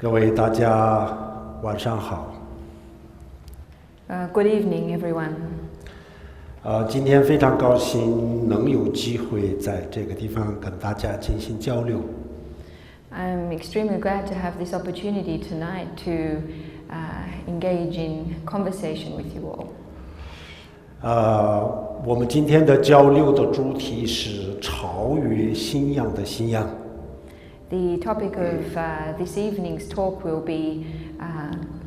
各位大家晚上好。Good evening, everyone. 今天非常高兴能有机会在这个地方跟大家进行交流。I'm extremely glad to have this opportunity tonight to engage in conversation with you all. 我们今天的交流的主题是超越信仰的信仰。The topic of this evening's talk will be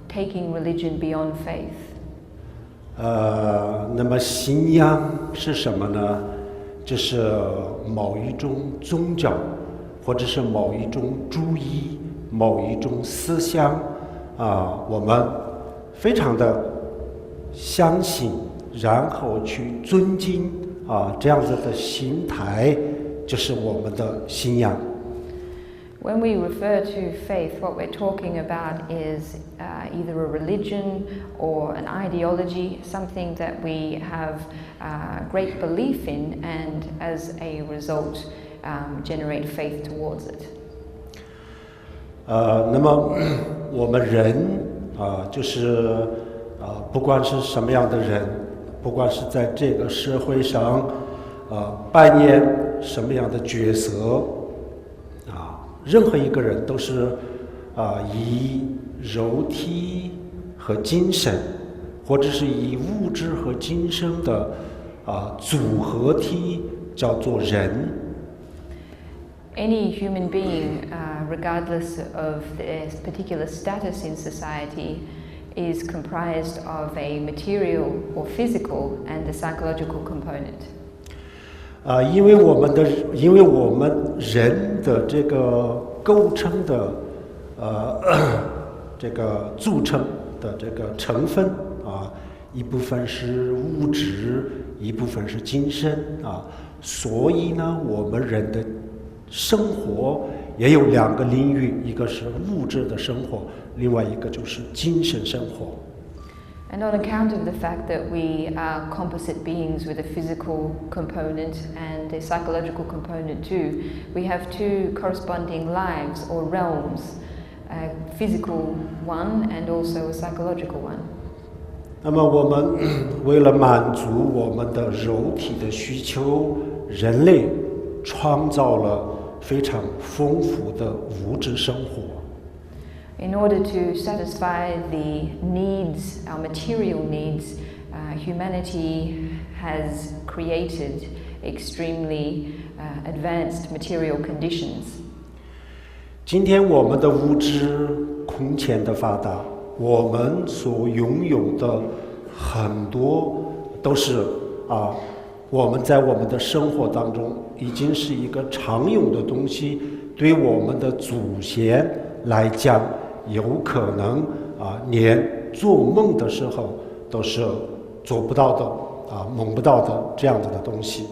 taking religion beyond faith. 那么信仰是什么呢？就是某一种宗教，或者是某一种主义、某一种思想我们非常的相信，然后去尊敬这样子的心态，就是我们的信仰。When we refer to faith, what we're talking about is either a religion or an ideology, something that we have great belief in, and as a result, generate faith towards it. 那么我们人就是不管是什么样的人，不管是在这个社会上扮演什么样的角色任何一个人都是以肉体和精神，或者是以物质和精神的组合体叫做人。Any human being, regardless of their particular status in society, is comprised of a material or physical and a psychological component. 因为我们人的这个构成的这个组成的这个成分一部分是物质，一部分是精神所以呢，我们人的生活也有两个领域，一个是物质的生活，另外一个就是精神生活。And on account of the fact that we are composite beings with a physical component and a psychological component too, we have two corresponding lives or realms, a physical one and also a psychological one. 那么我们为了满足我们的肉体的需求，人类创造了非常丰富的物质生活。In order to satisfy the needs, our material needs, humanity has created extremely advanced material conditions. 今天我们的物质空前的发达，我们所拥有的很多都是我们在我们的生活当中已经是一个常用的东西，对我们的祖先来讲，有可能连做梦的时候都是做不到的梦不到的这样子的东西。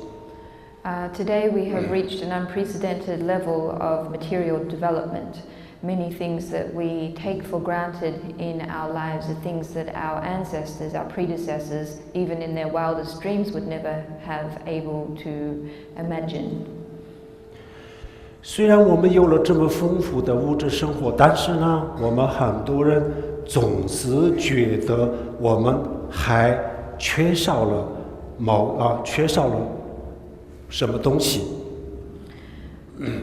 Today we have reached an unprecedented level of material development. Many things that we take for granted in our lives are things that our ancestors, our predecessors, even in their wildest dreams would never have able to imagine. 虽然我们有了这么丰富的物质生活，但是呢，我们很多人总是觉得我们还缺少了什么东西。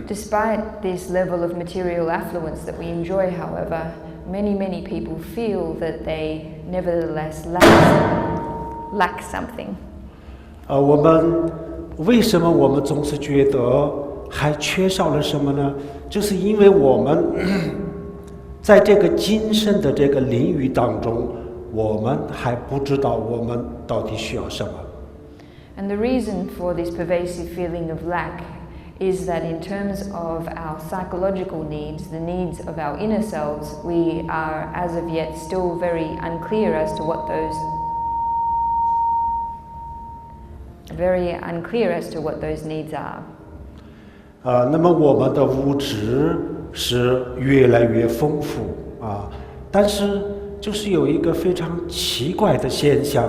Despite this level of material affluence that we enjoy, however, many people feel that they nevertheless lack something. 为什么我们总是觉得还缺少了什么呢？就是因为我们在这个精神的这个领域当中，我们还不知道我们到底需要什么。And the reason for this pervasive feeling of lack is that in terms of our psychological needs, the needs of our inner selves, we are as of yet still very unclear as to what those needs are. 那么我们的物质是越来越丰富但是就是有一个非常奇怪的现象，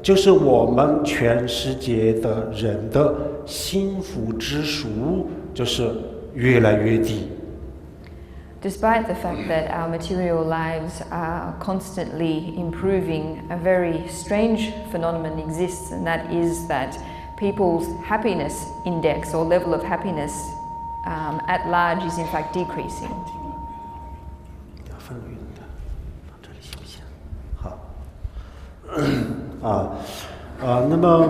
就是我们全世界的人的幸福指数就是越来越低。Despite the fact that our material lives are constantly improving, a very strange phenomenon exists, and that is that people's happiness index or level of happiness at large is in fact decreasing. 那么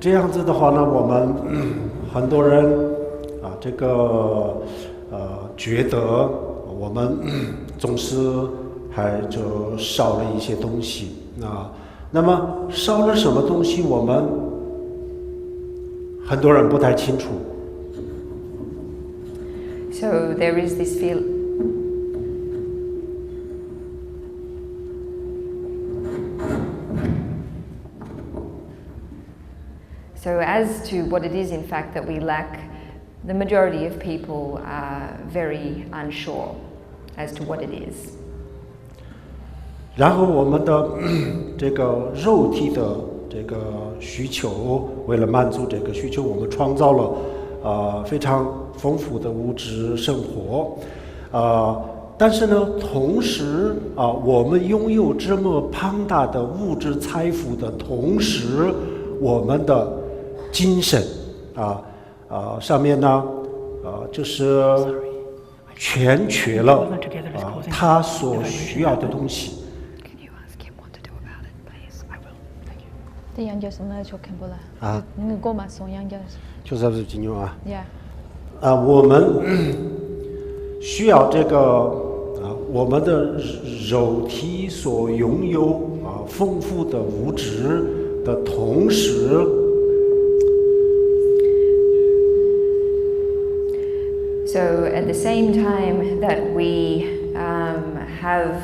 这样子的话呢，我们很多人这个觉得我们总是还就少了一些东西那么少了什么东西，我们很多人不太清楚。So there is this feel. So as to what it is in fact that we lack, the majority of people are very unsure as to what it is. 然后我们的这个肉体的这个需求，为了满足这个需求，我们创造了非常丰富的物质生活但是呢，同时我们拥有这么庞大的物质财富的同时，我们的精神上面呢就是欠缺了他所需要的东西。就是金牛我们需要这个我们的肉体所拥有丰富的物质的同时。So at the same time that we have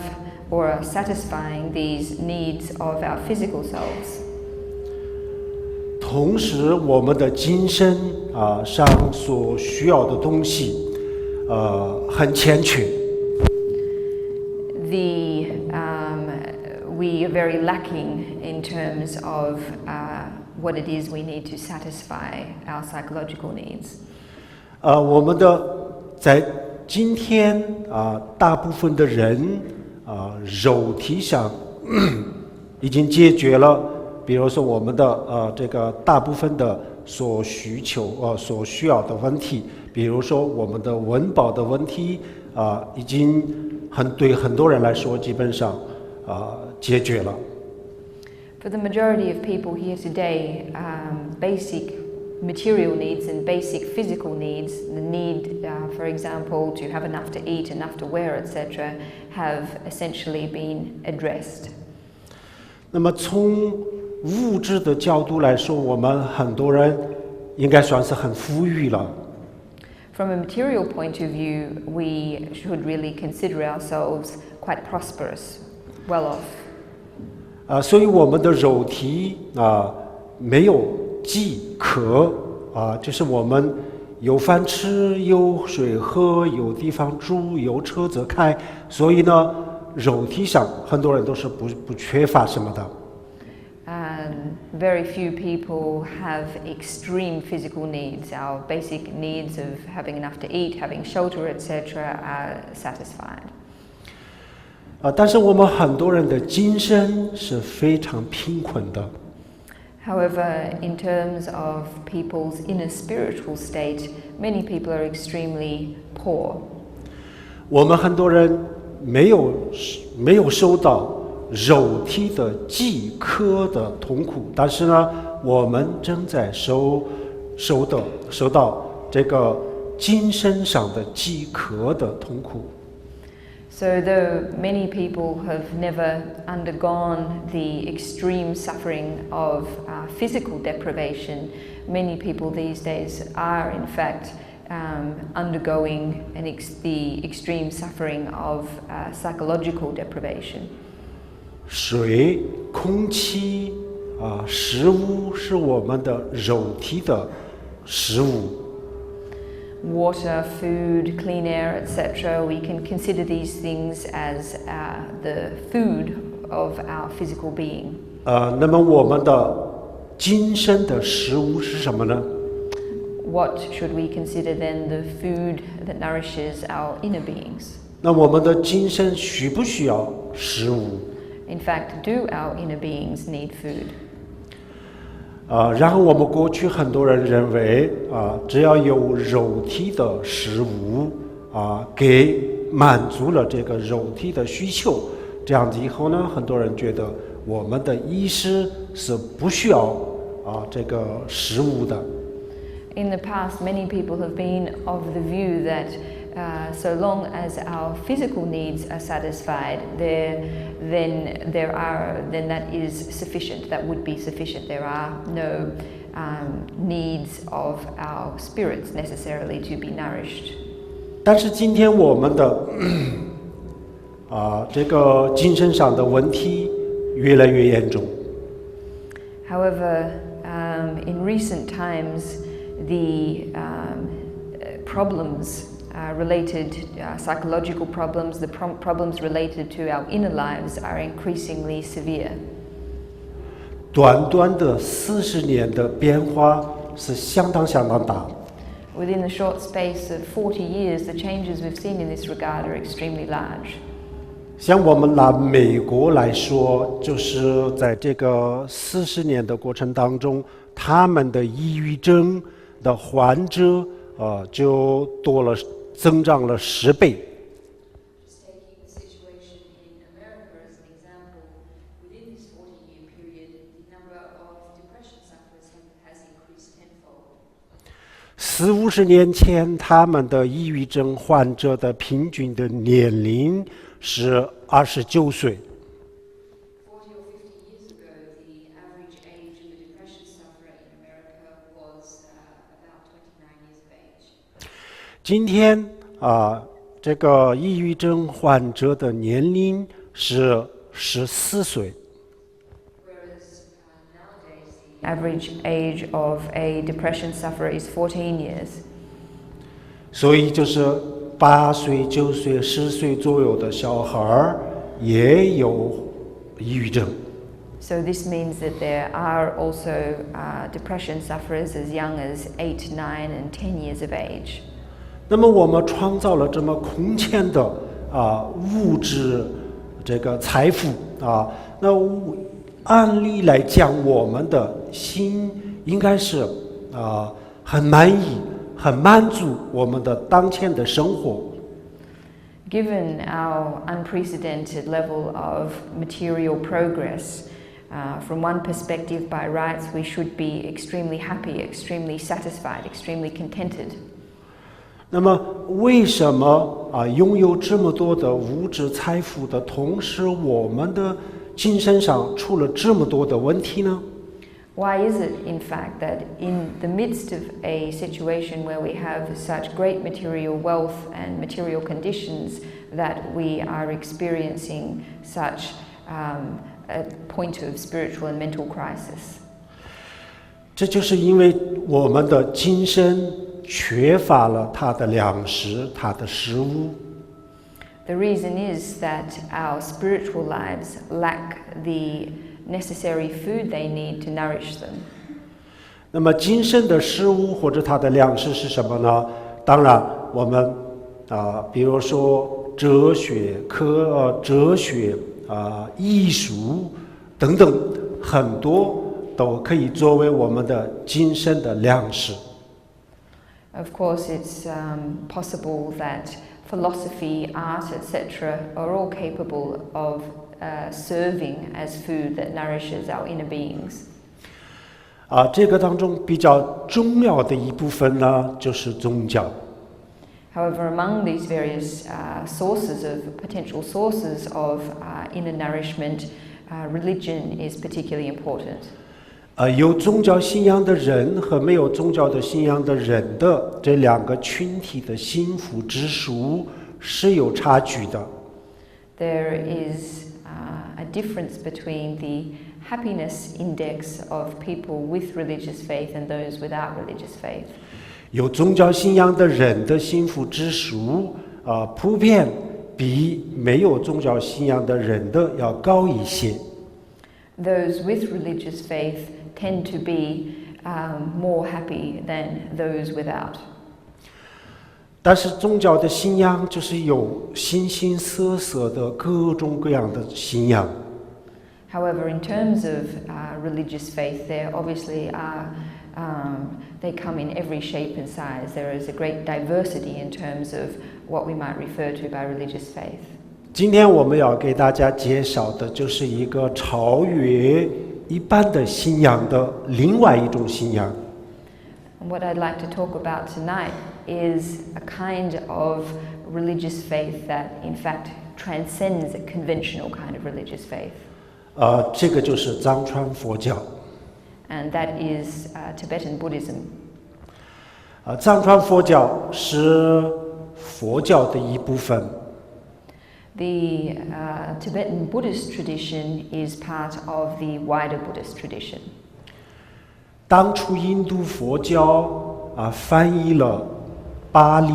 or are satisfying these needs of our physical selves, 同时我们的精神上所需要的东西很欠缺。We are very lacking in terms of what it is we need to satisfy our psychological needs. 我们的在今天大部分的人肉体上已经解决了，比如说我们的这个大部分的所需要的问题，比如说我们的温饱的问题已经对很多人来说基本上解决了。For the majority of people here today, basic material needs and basic physical needs, the need, for example, to have enough to eat, enough to wear, etc., have essentially been addressed. 那么从物质的角度来说，我们很多人应该算是很富裕了。From a material point of view, we should really consider ourselves quite prosperous, well off. 所以我们的肉体没有饥渴就是我们有饭吃，有水喝，有地方住，有车子开，所以呢，肉体上很多人都是不缺乏什么的。Very few people have extreme physical needs. Our basic needs of having enough to eat, having shelter, etc., are satisfied. 但是我们很多人的精神是非常贫困的。However, in terms of people's inner spiritual state, many people are extremely poor. 我们很多人没有受到肉体的饥渴的痛苦，但是呢，我们正在受到这个精神上的饥渴的痛苦。So though many people have never undergone the extreme suffering of physical deprivation, many people these days are in fact undergoing the extreme suffering of psychological deprivation. 水、空气食物是我们的肉体的食物。Water, food, clean air, etc. We can consider these things as the food of our physical being. 那么我们的精神的食物是什么呢 what should we consider then the food that nourishes our inner beings? 那我们的今生需不需要食物？ In fact, do our inner beings need food? 然后我们过去很多人认为只要有肉体的食物给满足了这个肉体的需求，这样子以后呢，很多人觉得我们的意识是不需要这个食物的。In the past, many people have been of the view that so long as our physical needs are satisfied, then that is sufficient. That would be sufficient. There are no needs of our spirits necessarily to be nourished. 但是今天我们的这个精神上的问题越来越严重。However, in recent times, the problems related psychological problems, the problems related to our inner lives are increasingly severe. 短短的40年的变化是相当大。Within the short space of 40 years, the changes we've seen in this regard are extremely large. 像我们拿美国来说，就是在这个40年的过程当中，他们的抑郁症的患者就增长了10倍。Just taking the situation in America as an example, within this 40-year period, the number of depression sufferers has increased tenfold. 40-50年前，他们的抑郁症患者的平均的年龄是29岁。40 or 50 years ago, the average age of a depression sufferer in America was about 29 years of age. 今天这个抑郁症患者的年龄是14岁。Whereas nowadays, the average age of a depression sufferer is 14 years. 所以就是8岁、9岁、10岁左右的小孩也有抑郁症。So this means that there are also depression sufferers as young as 8, 9, and 10 years of age. 那么我们创造了这么空前的物质这个财富那按理来讲，我们的心应该是很满意、很满足我们的当前的生活。Given our unprecedented level of material progress, from one perspective, by rights, we should be extremely happy, extremely satisfied, extremely contented. 那么，为什么拥有这么多的物质财富的同时，我们的精神上出了这么多的问题呢？ Why is it, in fact, that in the midst of a situation where we have such great material wealth and material conditions, that we are experiencing such a point of spiritual and mental crisis? 这就是因为我们的精神缺乏了它的粮食，它的食物。The reason is that our spiritual lives lack the necessary food they need to nourish them. 那么精神的食物或者它的粮食是什么呢？当然，我们比如说哲学、艺术等等，很多都可以作为我们的精神的粮食。Of course, it's possible that philosophy, art, etc. are all capable of serving as food that nourishes our inner beings. 这个当中比较重要的一部分呢，就是宗教。However, among these various potential sources of inner nourishment, religion is particularly important. 有宗教信仰的人和没有宗教的信仰的人的这两个群体的幸福指数是有差距的。There is a difference between the happiness index of people with religious faith and those without religious faith. 有宗教信仰的人的幸福指数普遍比没有宗教信仰的人的要高一些。Those with religious faith tend to be more happy than those without. 但是宗教的信仰就是有形形色色的各种各样的信仰。However, in terms of religious faith, there obviously are, they come in every shape and size. There is a great diversity in terms of what we might refer to by religious faith. 今天我们要给大家介绍的就是一个超越一般的信仰的另外一种信仰。And what I'd like to talk about tonight is a kind of religious faith that, in fact, transcends a conventional kind of religious faith. 这个就是藏传佛教。And that is Tibetan Buddhism. 藏传佛教是佛教的一部分。The Tibetan Buddhist tradition is part of the wider Buddhist tradition. 当初印度佛教翻译了巴利、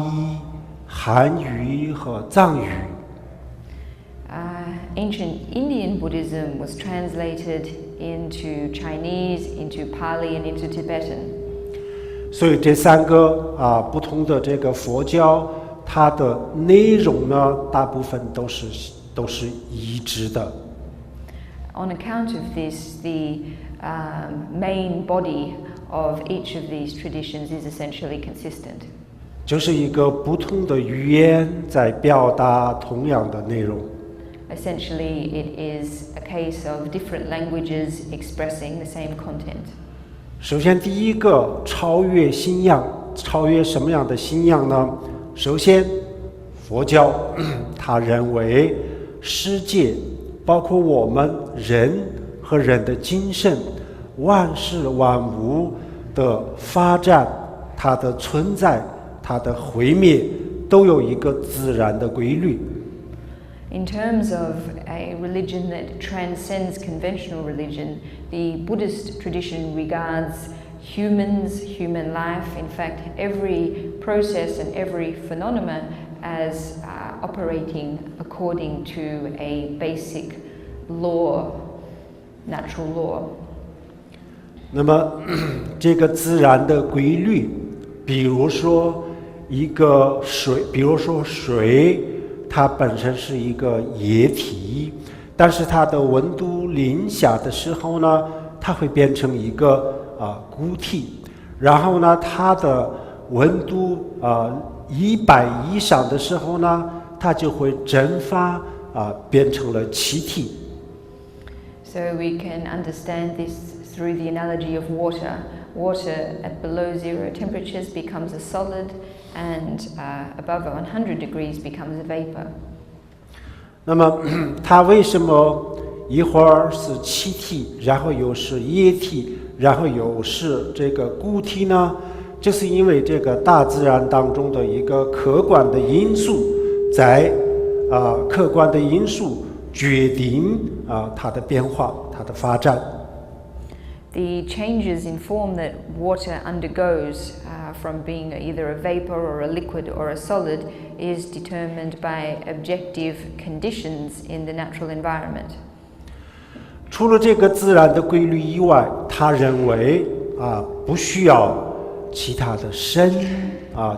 汉语和藏语。Ancient Indian Buddhism was translated into Chinese, into Pali, and into Tibetan. 所以这三个不同的这个佛教，它的内容呢，大部分都是一致的。On account of this, the main body of each of these traditions is essentially consistent. 就是一个不同的语言在表达同样的内容。Essentially, it is a case of different languages expressing the same content. 首先，第一个超越信仰，超越什么样的信仰呢？首先，佛教他认为世界，包括我们人和人的精神，万事万物的发展，它的存在，它的毁灭，都有一个自然的规律。In terms of a religion that transcends conventional religion, the Buddhist tradition regards humans, human life, in fact, every process and every phenomenon as operating according to a basic law, natural law. 那么，这个自然的规律，比如说水。它本身是一个液体，但是它的温度零下的时候呢，它会变成一个固体，然后呢，它的温度100以上的时候呢，它就会蒸发变成了气体。So we can understand this through the analogy of water. Water at below 0 temperatures becomes a solid, and above 100 degrees becomes a vapor. 那么它为什么一会儿是气体，然后又是液体，然后又是这个固体呢？就是因为这个大自然当中的一个客观的因素，在客观的因素决定它的变化，它的发展。The changes in form that water undergoes from being either a vapor or a liquid or a solid is determined by objective conditions in the natural environment. 除了这个自然的规律以外，他认为不需要其他的神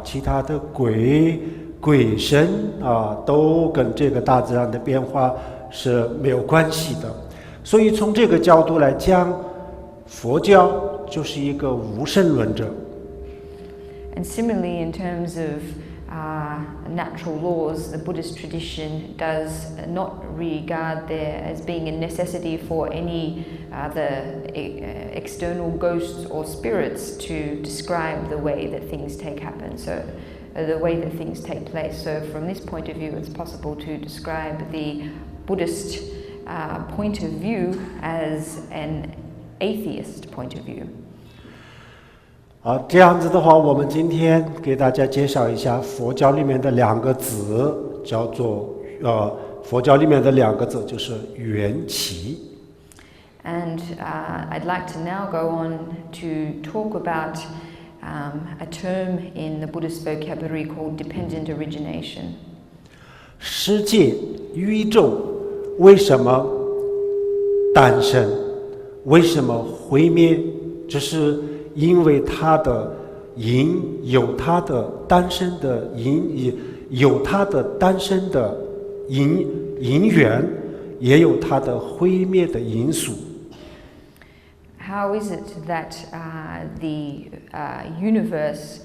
其他的鬼神都跟这个大自然的变化是没有关系的。所以从这个角度来讲，佛教就是一个无神论者。And similarly, in terms of natural laws, the Buddhist tradition does not regard there as being a necessity for any other external ghosts or spirits to describe the way that things happen. So, the way that things take place. So, from this point of view, it's possible to describe the Buddhist point of view as an atheist point of view. 这样子的话，我们今天给大家介绍一下佛教里面的两个字，叫做佛教里面的两个字就是缘起。And I'd like to now go on to talk about a term in the Buddhist vocabulary called dependent origination. 世界、宇宙为什么诞生？为什么毁灭？这是因为它的因有它的单身的因，有它的单身的因缘，也有它的毁灭的因素。How is it that the universe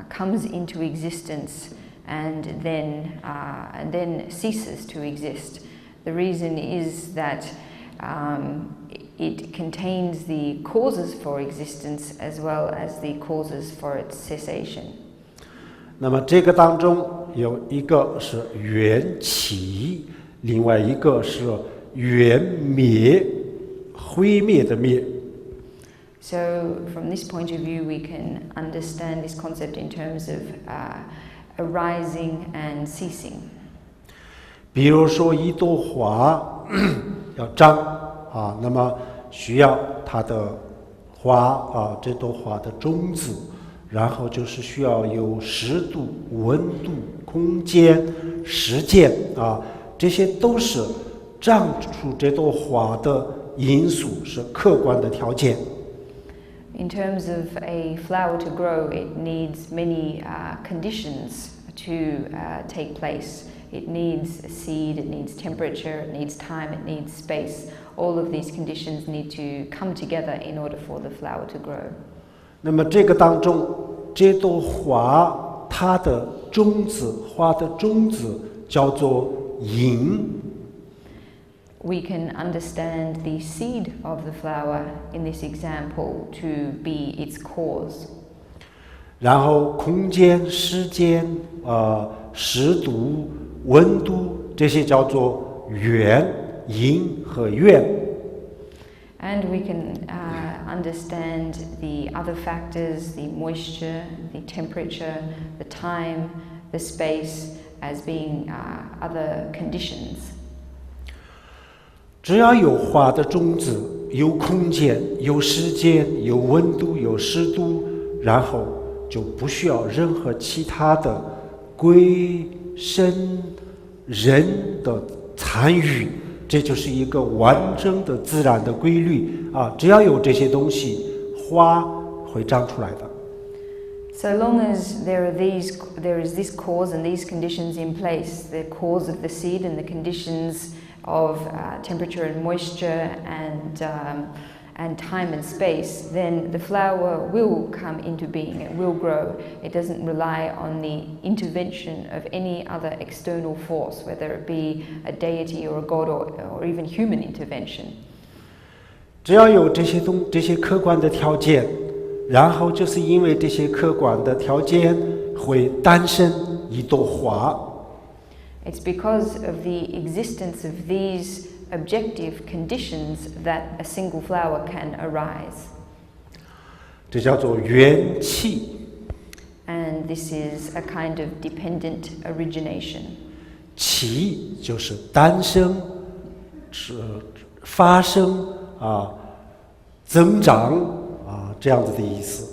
comes into existence and then ceases to exist? The reason is that it contains the causes for existence as well as the causes for its cessation. 那么这个当中有一个是缘起，另外一个是缘灭，毁灭的灭。So from this point of view, we can understand this concept in terms of arising and ceasing. 比如说一朵花要长那么需要它的花这朵花的种子，然后就是需要有湿度、温度、空间、时间这些都是长出这朵花的因素，是客观的条件。In terms of a flower to grow, it needs many conditions to take place. It needs a seed, it needs temperature, it needs time, it needs space. All of these conditions need to come together in order for the flower to grow. 那么这个当中，这朵花它的种子，花的种子叫做因。We can understand the seed of the flower in this example to be its cause. 然后空间、时间、湿度、温度这些叫做缘，因和缘。And we can understand the other factors, the moisture, the temperature, the time, the space as being other conditions. 只要有花的种子，有空间，有时间，有温度，有湿度，然后就不需要任何其他的鬼神人的参与，这就是一个完整的自然的规律只要有这些东西，花会长出来的。So long as there is this cause and these conditions in place, the cause of the seed and the conditions of temperature and moisture and time and space, then the flower will come into being, it will grow. It doesn't rely on the intervention of any other external force, whether it be a deity or a god or even human intervention. 只要有这些客观的条件，然后就是因为这些客观的条件会诞生一朵花。It's because of the existence of these objective conditions that a single flower can arise. 这叫做缘起。And this is a kind of dependent origination. 起就是诞生、发生增长这样子的意思。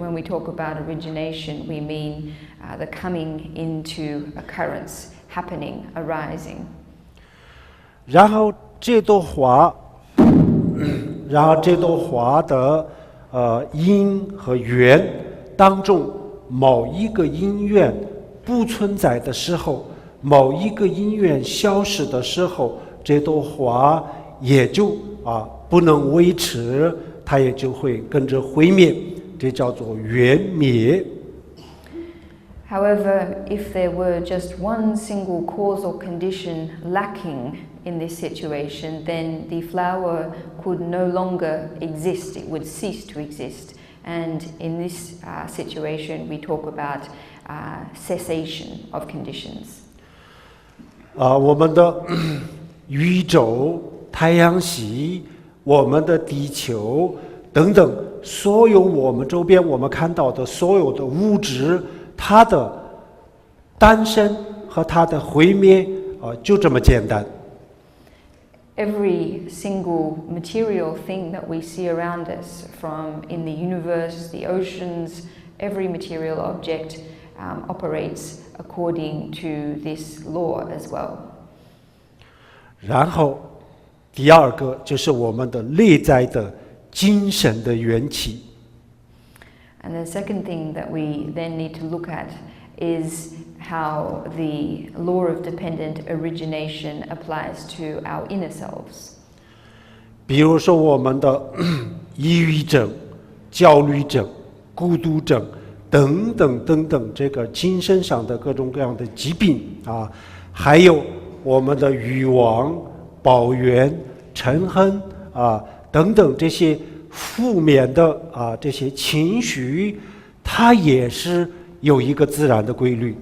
When we talk about origination, we mean the coming into occurrence, happening, arising. 然后这朵花的因和缘当中，某一个因缘不存在的时候，某一个因缘消失的时候，这朵花也就不能维持，它也就会跟着毁灭，这叫做缘灭。However, if there were just one single causal condition lacking in this situation, then the flower could no longer exist, it would cease to exist. And in this situation, we talk about cessation of conditions. 我们的宇宙、太阳系、我们的地球等等，所有我们周边我们看到的所有的物质，它的诞生和它的毁灭就这么简单。Every single material thing that we see around us, from in the universe, the oceans, every material object operates according to this law as well. 然后第二个就是我们的内在的精神的缘起。And the second thing that we then need to look at is how the law of dependent origination applies to our inner selves. 比如说我们的抑郁症、焦虑症、孤独症等等等等，这个精神上的各种各样的疾病啊，还有我们的欲望、抱怨、嗔恨啊等等这些负面的这些情绪，它也是有一个自然的规律。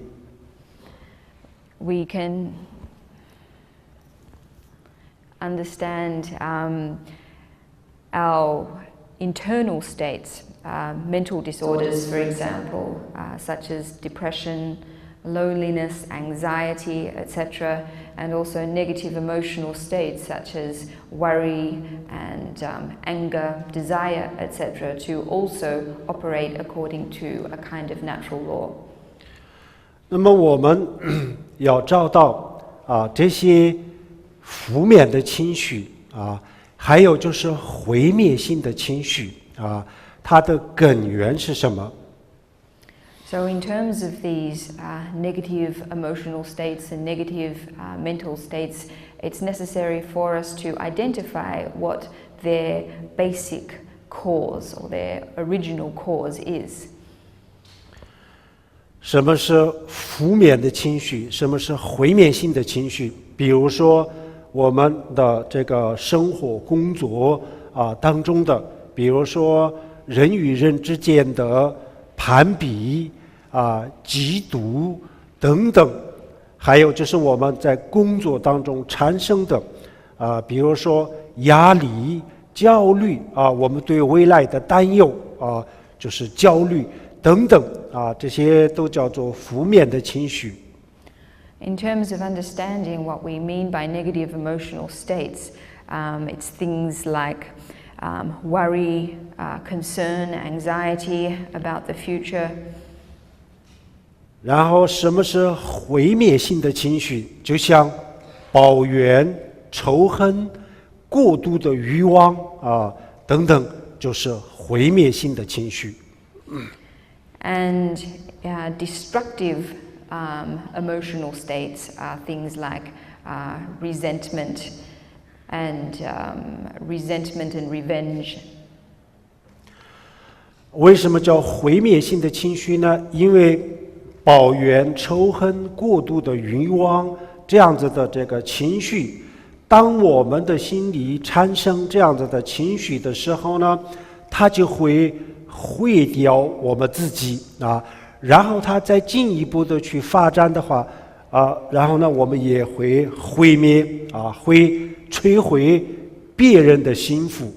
We can understand our internal states, mental disorders, for example, such as depression, loneliness, anxiety, etc., and also negative emotional states such as worry and anger, desire, etc., to also operate according to a kind of natural law. 那么我们要找到这些负面的情绪还有就是毁灭性的情绪它的根源是什么？ So in terms of these negative emotional states and negative mental states, it's necessary for us to identify what their basic cause or their original cause is. 什么是负面的情绪？什么是毁灭性的情绪？比如说我们的这个生活工作当中的，比如说人与人之间的攀比嫉妒等等，还有就是我们在工作当中产生的比如说压力、焦虑我们对未来的担忧就是焦虑等等这些都叫做负面的情绪。In terms of understanding what we mean by negative emotional states, it's things like worry, concern, anxiety about the future. 然后什么是毁灭性的情绪？就像抱怨、仇恨、过度的欲望等等，就是毁灭性的情绪。And destructive emotional states are things like resentment and revenge. 为什么叫毁灭性的情绪呢？因为抱怨、仇恨、过度的欲望这样子的这个情绪，当我们的心里产生这样子的情绪的时候呢，它就会毁掉我们自己然后它再进一步的去发展的话然后呢我们也会毁灭会摧毁别人的幸福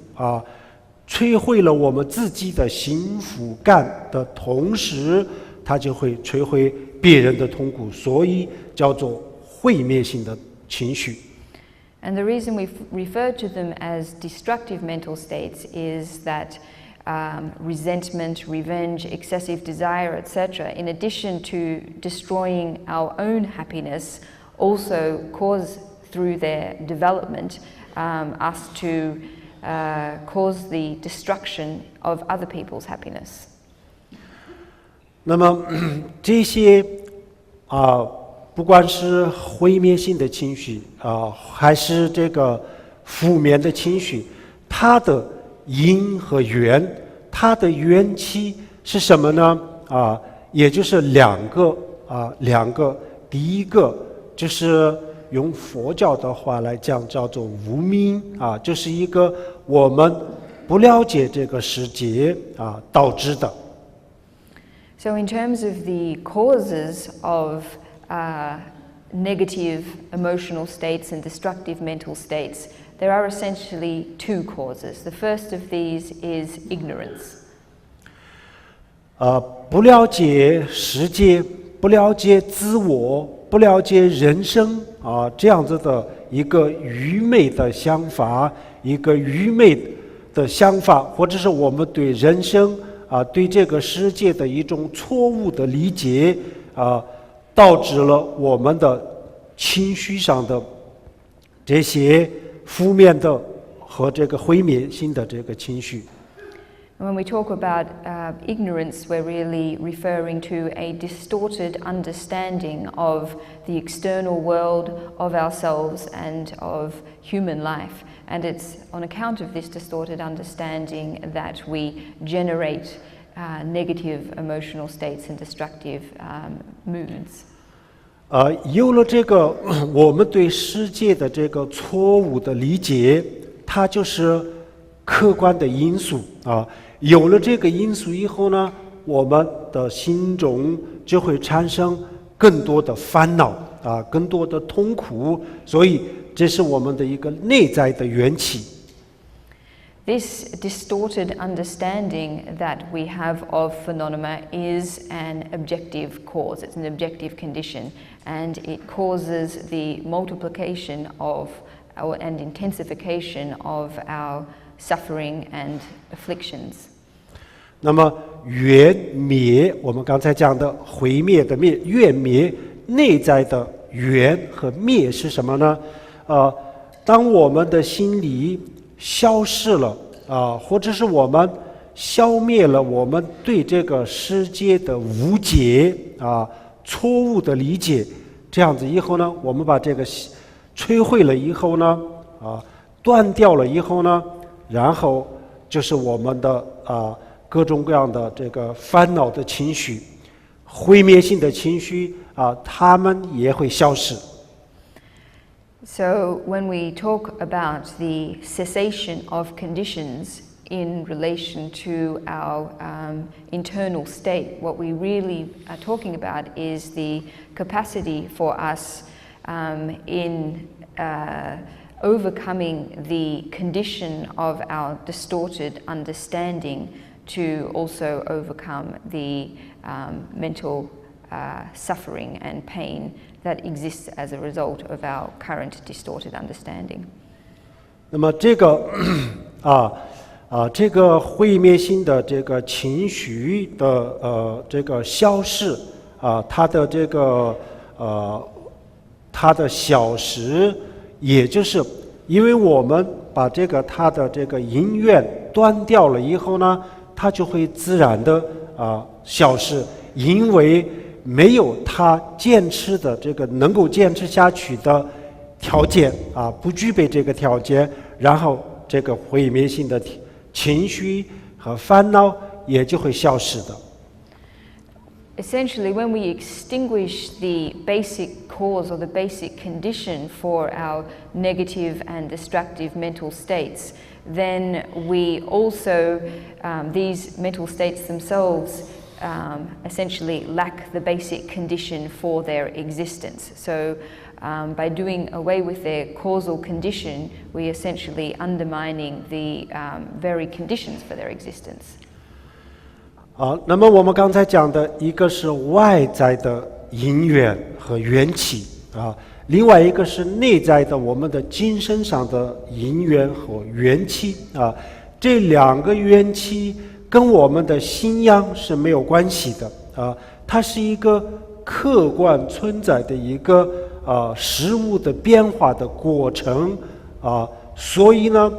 摧毁了我们自己的幸福感的同时，它就会摧毁别人的痛苦，所以叫做毁灭性的情绪。And the reason we refer to them as destructive mental states is that resentment, revenge, excessive desire, etc., in addition to destroying our own happiness, also cause through their development us to cause the destruction of other people's happiness. 那么这些不管是毁灭性的情绪还是这个负面的情绪，它的因和缘，它的缘起是什么呢？也就是两个。第一个就是用佛教的话来讲，叫做无明就是一个我们不了解这个世界导致的。So in terms of the causes of negative emotional states and destructive mental states, there are essentially two causes. The first of these is ignorance. 不了解世界，不了解自我，不了解人生这样子的一个愚昧的想法，或者是我们对人生对这个世界的一种错误的理解导致了我们的情绪上的这些负面的和这个毁灭性的这个情绪。When we talk about ignorance, we're really referring to a distorted understanding of the external world, of ourselves, and of human life. And it's on account of this distorted understanding that we generate negative emotional states and destructive moods. 有了这个我们对世界的这个错误的理解，它就是客观的因素啊。有了这个因素以后呢，我们的心中就会产生更多的烦恼啊，更多的痛苦，所以这是我们的一个内在的缘起。This distorted understanding that we have of phenomena is an objective cause. It's an objective condition, and it causes the multiplication of and intensification of our suffering and afflictions. 那么缘灭，我们刚才讲的毁灭的灭，缘灭内在的缘和灭是什么呢？当我们的心里消失了或者是我们消灭了我们对这个世界的误解错误的理解，这样子以后呢，我们把这个摧毁了以后呢，断掉了以后呢，然后就是我们的各种各样的这个烦恼的情绪、毁灭性的情绪它们也会消失。So when we talk about the cessation of conditions in relation to our internal state, what we really are talking about is the capacity for us in overcoming the condition of our distorted understanding to also overcome the mental suffering and pain that exists as a result of our current distorted understanding. 那么这个这个毁灭性的这个情绪的这个消逝它的这个它的消失，也就是因为我们把这个它的这个因缘断掉了以后呢，它就会自然的消失，因为没有它坚持的这个能够坚持下去的条件不具备这个条件，然后这个毁灭性的情绪和烦恼也就会消失的。Essentially, when we extinguish the basic cause or the basic condition for our negative and destructive mental states, then we also, these mental states themselves essentially lack the basic condition for their existence. So by doing away with their causal condition, we essentially undermining the very conditions for their existence. 那么我们刚才讲的一个是外在的因缘和缘起另外一个是内在的我们的精神上的因缘和缘起这两个缘起跟我们的信仰是没有关系的它是一个客观存在的一个事物的变化的过程所以呢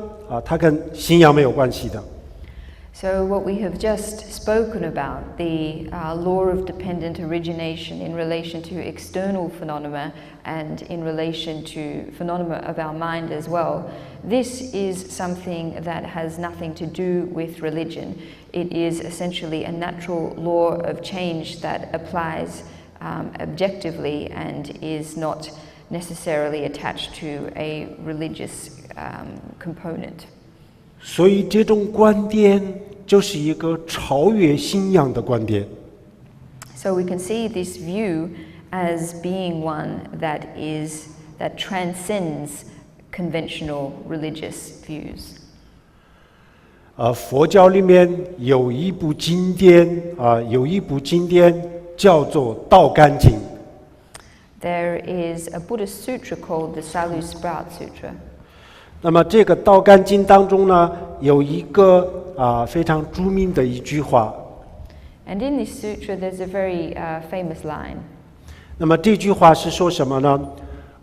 它跟信仰没有关系的。So what we have just spoken about, the law of dependent origination in relation to external phenomena and in relation to phenomena of our mind as well, this is something that has nothing to do with religion. It is essentially a natural law of change that applies objectively and is not necessarily attached to a religious component. 所以这种观点就是一个超越信仰的观点。So we can see this view as being one that transcends conventional religious views. 佛教里面有一部经典叫做《道干经》。There is a Buddhist sutra called the Salu Sprout Sutra. 那么这个《道干经》当中呢，有一个非常著名的一句话。And in this sutra, there's a very famous line. 那么这句话是说什么呢？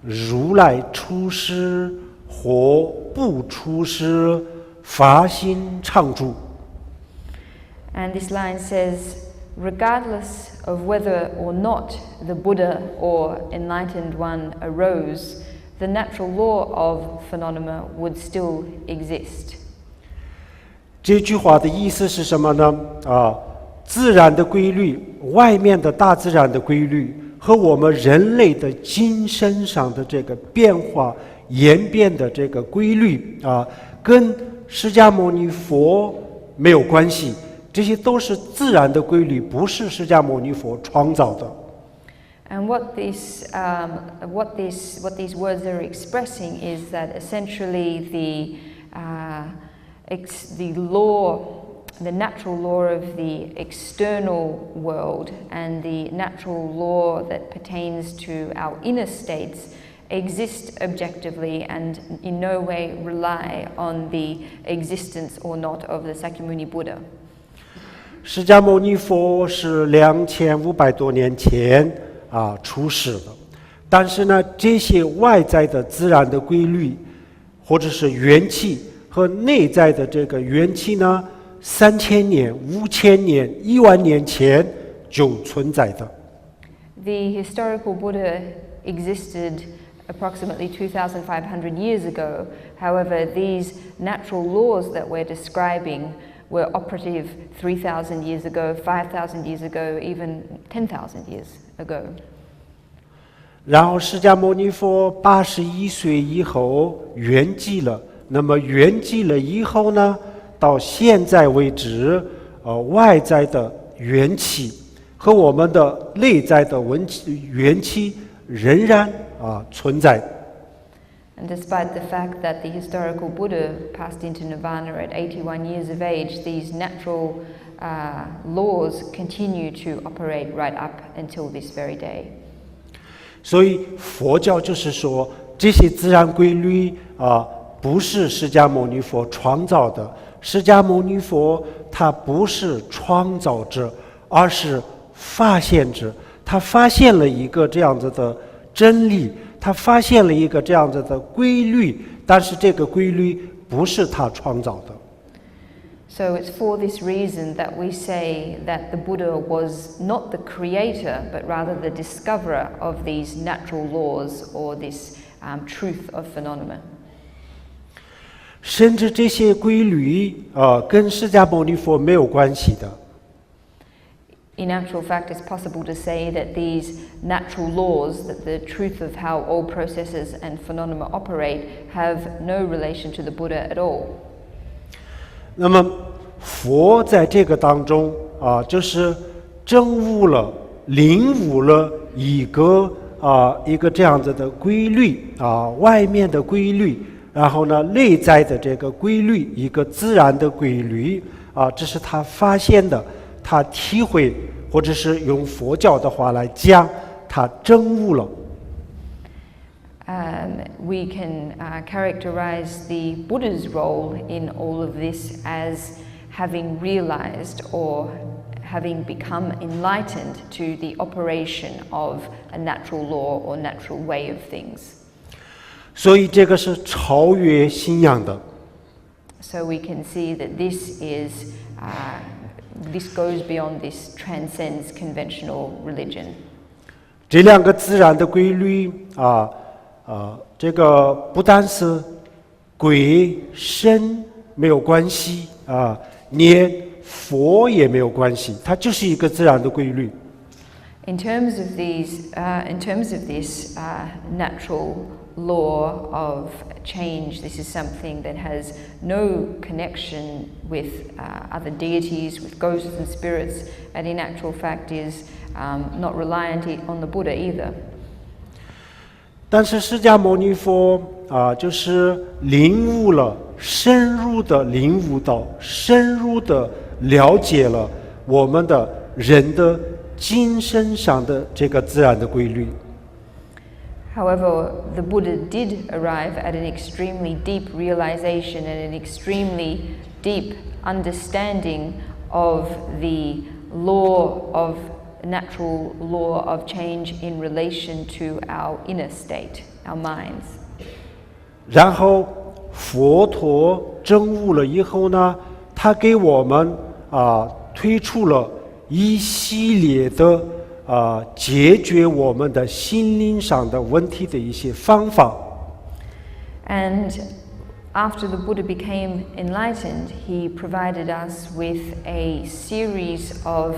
如来出世或不出世，法心常住。And this line says, regardless of whether or not the Buddha or enlightened one arose, the natural law of phenomena would still exist. 这句话的意思是什么呢？自然的规律，外面的大自然的规律和我们人类的精神上的这个变化演变的这个规律跟释迦牟尼佛没有关系，这些都是自然的规律，不是释迦牟尼佛创造的。And what these words are expressing is that essentially the natural law of the external world and the natural law that pertains to our inner states exist objectively and in no way rely on the existence or not of the Sakyamuni Buddha. 释迦牟尼佛是2500多年前出世的，但是呢，这些外在的自然的规律，或者是元气和内在的这个元气呢，3000年、5000年、10000年前就存在的。The historical Buddha existed approximately 2,500 years ago. However, these natural laws that we're describing were operative 3,000 years ago, 5,000 years ago, even 10,000 years ago. 然后释迦牟尼佛81岁以后圆寂了，那么圆寂了以后呢，到现在为止，外在的元气和我们的内在的元气仍然存在。And despite the fact that the historical Buddha passed into nirvana at 81 years of age, these natural laws continue to operate right up until this very day. 所以佛教就是说，这些自然规律不是释迦牟尼佛创造的。释迦牟尼佛他不是创造者，而是发现者。他发现了一个这样子的真理，他发现了一个这样子的规律，但是这个规律不是他创造的。So it's for this reason that we say that the Buddha was not the creator, but rather the discoverer of these natural laws or this truth of phenomena. 甚至这些规律跟释迦牟尼佛没有关系的。In actual fact, it's possible to say that these natural laws, that the truth of how all processes and phenomena operate, have no relation to the Buddha at all. 那么佛在这个当中就是证悟了、领悟了一个这样子的规律外面的规律，然后呢内在的这个规律，一个自然的规律这是他发现的，他体会，或者是用佛教的话来讲，他证悟了。We can characterize the Buddha's role in all of this as having realized or having become enlightened to the operation of a natural law or natural way of things. 所以这个是超越信仰的。So we can see that this goes beyond, this transcends conventional religion. 这两个自然的规律这个不但是鬼神没有关系连佛也没有关系，它就是一个自然的规律。In terms of this natural law of change, this is something that has no connection with other deities, with ghosts and spirits, and in actual fact is not reliant on the Buddha either. 但是释迦牟尼佛就是领悟了，深入的领悟到，深入的了解了我们的人的精神上的这个自然的规律。However, the Buddha did arrive at an extremely deep realization and an extremely deep understanding of the natural law of change in relation to our inner state, our minds. 然后佛陀证悟了以后呢，他给我们推出了一系列的解决我们的心灵上的问题的一些方法。And after the Buddha became enlightened, he provided us with a series of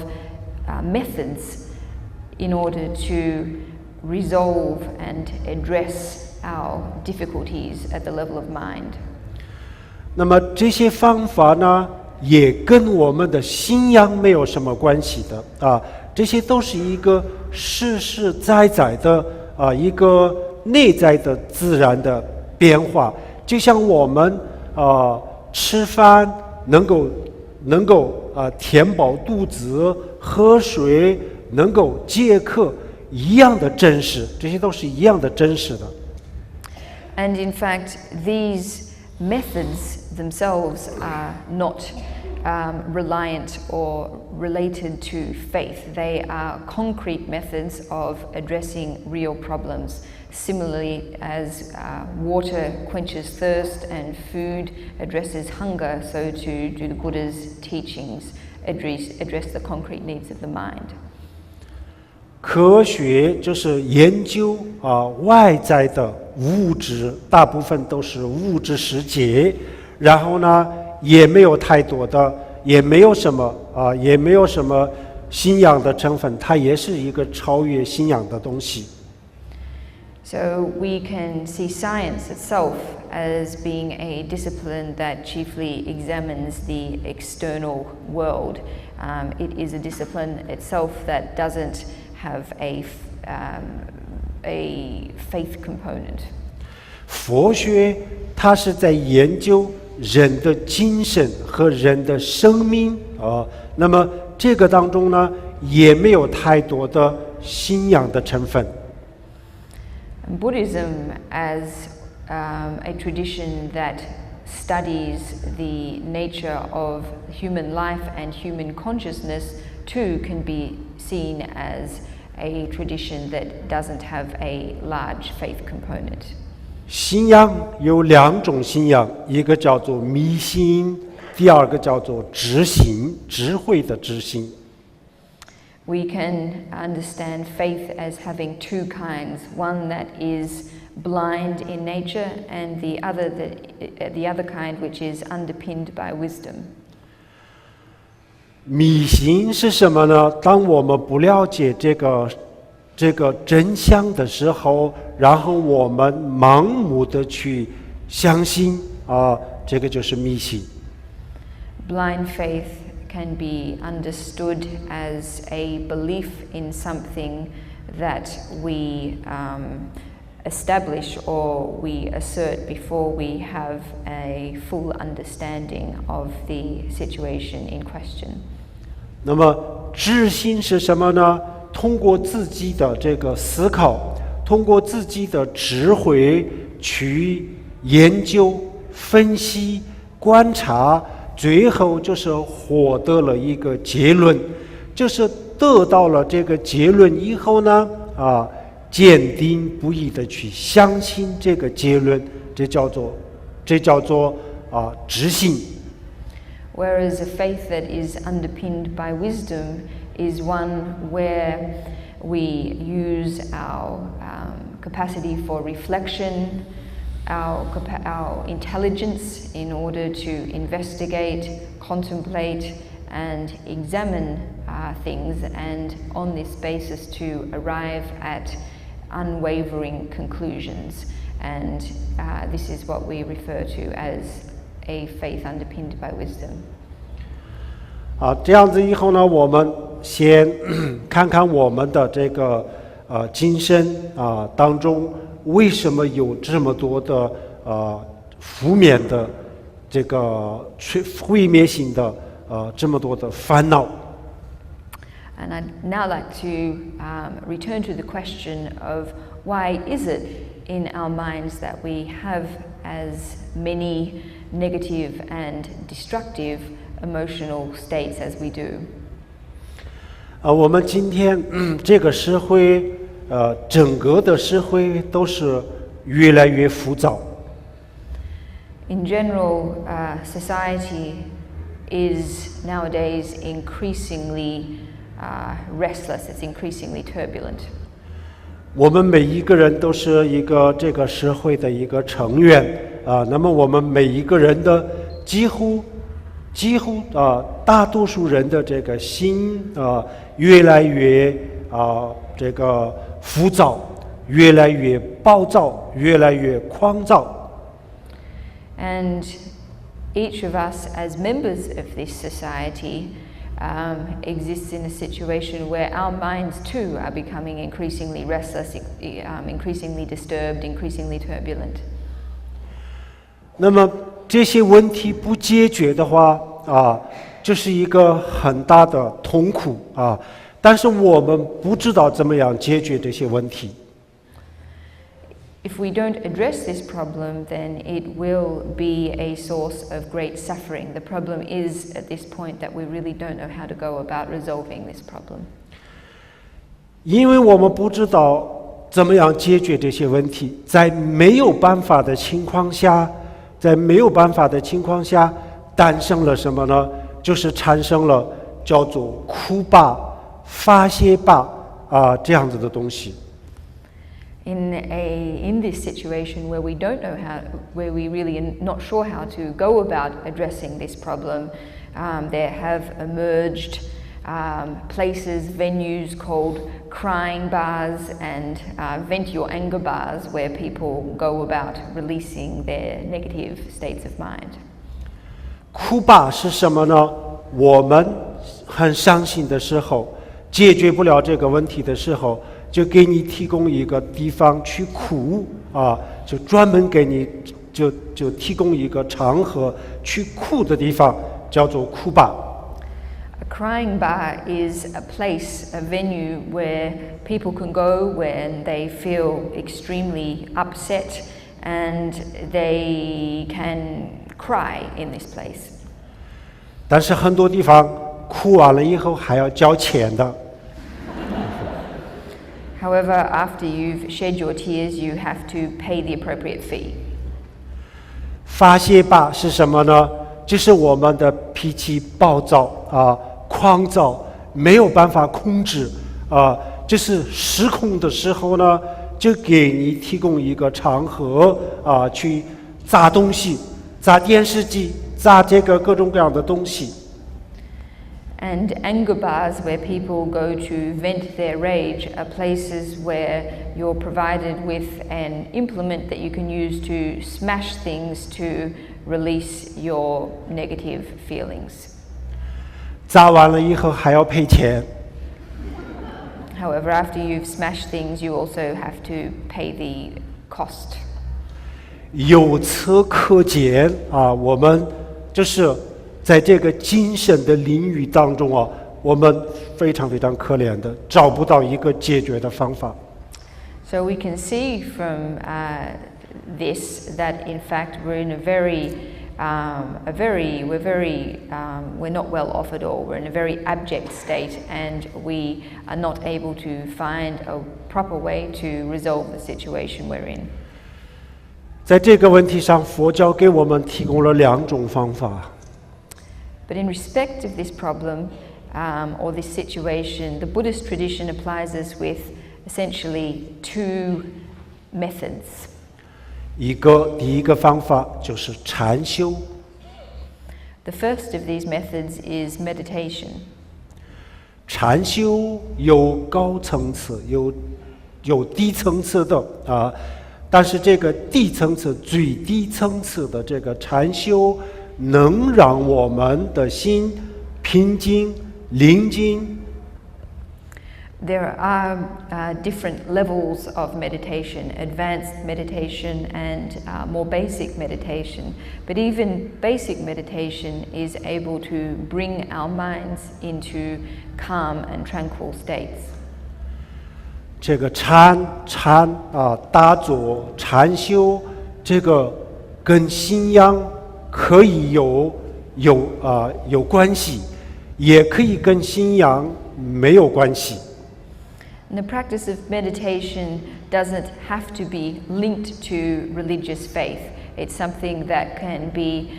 methods in order to resolve and address our difficulties at the level of mind. 那么这些方法呢，也跟我们的信仰没有什么关系的这些都是一个实实在在的一个内在的自然的变化。就像我们吃饭能够填饱肚子，喝水能够解渴一样的真实，这些都是一样的真实的。And in fact, these methods themselves are not reliant or related to faith. They are concrete methods of addressing real problems. Similarly, as water quenches thirst and food addresses hunger, so too do the Buddha's teachings address the concrete needs of the mind. 科学就是研究外在的物质，大部分都是物质世界，然后呢，也没有太多的，也没有什么信仰的成分，它也是一个超越信仰的东西。So we can see science itself as being a discipline that chiefly examines the external world. It is a discipline itself that doesn't have a faith component. 佛学它是在研究人的精神和人的生命那么这个当中呢，也没有太多的信仰的成分。Buddhism, as a tradition that studies the nature of human life and human consciousness, too can be seen as a tradition that doesn't have a large faith component. 信仰有两种信仰，一个叫做迷信，第二个叫做知信，智慧的知信。We can understand faith as having two kinds, one that is blind in nature and the other kind which is underpinned by wisdom. 迷信是什么呢？当我们不了解这个真相的时候，然后我们盲目的去相信这个就是迷信。Blind faith can be understood as a belief in something that we establish or we assert before we have a full understanding of the situation in question. 那么知信是什么呢？通过自己的这个思考，通过自己的智慧去研究、分析、观察，最后就是获得了一个结论，就是得到了这个结论以后呢，坚定不移的去相信这个结论，这叫做知信。Whereas a faith that is underpinned by wisdom is one where we use our capacity for reflection, our intelligence in order to investigate, contemplate, and examine things, and on this basis to arrive at unwavering conclusions. And this is what we refer to as a faith underpinned by wisdom. 这样子以后呢，我们先看看我们的这个今生当中为什么有这么多的负面的这个毁灭性的这么多的烦恼。And I'd now like to return to the question of why is it in our minds that we have as many negative and destructive emotional states as we do. 我们今天这个社会整个的社会都是越来越浮躁。In general, society is nowadays increasingly restless, it's increasingly turbulent. 我们每一个人都是一个这个社会的一个成员那么我们每一个人的几乎大多数人的这个心越来越这个浮躁，越来越暴躁，越来越狂躁。And each of us as members of this society exists in a situation where our minds too are becoming increasingly restless, increasingly disturbed, increasingly turbulent. 那么这些问题不解决的话这是一个很大的痛苦但是我们不知道怎么样解决这些问题。If we don't address this problem, then it will be a source of great suffering. The problem is at this point that we really don't know how to go about resolving this problem. 因为我们不知道怎么样解决这些问题，在没有办法的情况下诞生了什么呢？就是产生了叫做哭吧、发泄吧这样子的东西。In this situation where we don't know where we really are not sure how to go about addressing this problem, there have emerged places, venues called crying bars and vent your anger bars, where people go about releasing their negative states of mind. 哭吧是什么呢？我们很伤心的时候，解决不了这个问题的时候，就给你提供一个地方去哭就专门给你就提供一个场合去哭的地方，叫做哭吧。A crying bar is a place, a venue where people can go when they feel extremely upset and they can cry in this place. 但是很多地方哭完了以后还要交钱的。However, after you've shed your tears, you have to pay the appropriate fee. 发泄吧是什么呢？就是我们的脾气暴躁狂躁，没有办法控制就是失控的时候呢，就给你提供一个场合去砸东西，砸电视机，砸这个各种各样的东西。And anger bars where people go to vent their rage are places where you're provided with an implement that you can use to smash things to release your negative feelings. 砸完了以后还要赔钱。However, after you've smashed things, you also have to pay the cost. 由此可见我们就是在这个精神的领域当中我们非常非常可怜的，找不到一个解决的方法。So we can see from this that in fact we're in we're not well off at all. We're in a very abject state, and we are not able to find a proper way to resolve the situation we're in. 在这个问题上，佛教给我们提供了2种方法。But in respect of this problem or this situation, the Buddhist tradition applies us with essentially 2 methods. 第一个方法就是禅修。The first of these methods is meditation. 禅修有高层次，有低层次的但是这个低层次、最低层次的这个禅修，能让我们的心平静、宁静。There are different levels of meditation, advanced meditation and more basic meditation. But even basic meditation is able to bring our minds into calm and tranquil states. 这个禅打坐、禅修，这个跟信仰可以有关系，也可以跟信仰没有关系。And the practice of meditation doesn't have to be linked to religious faith. It's something that can be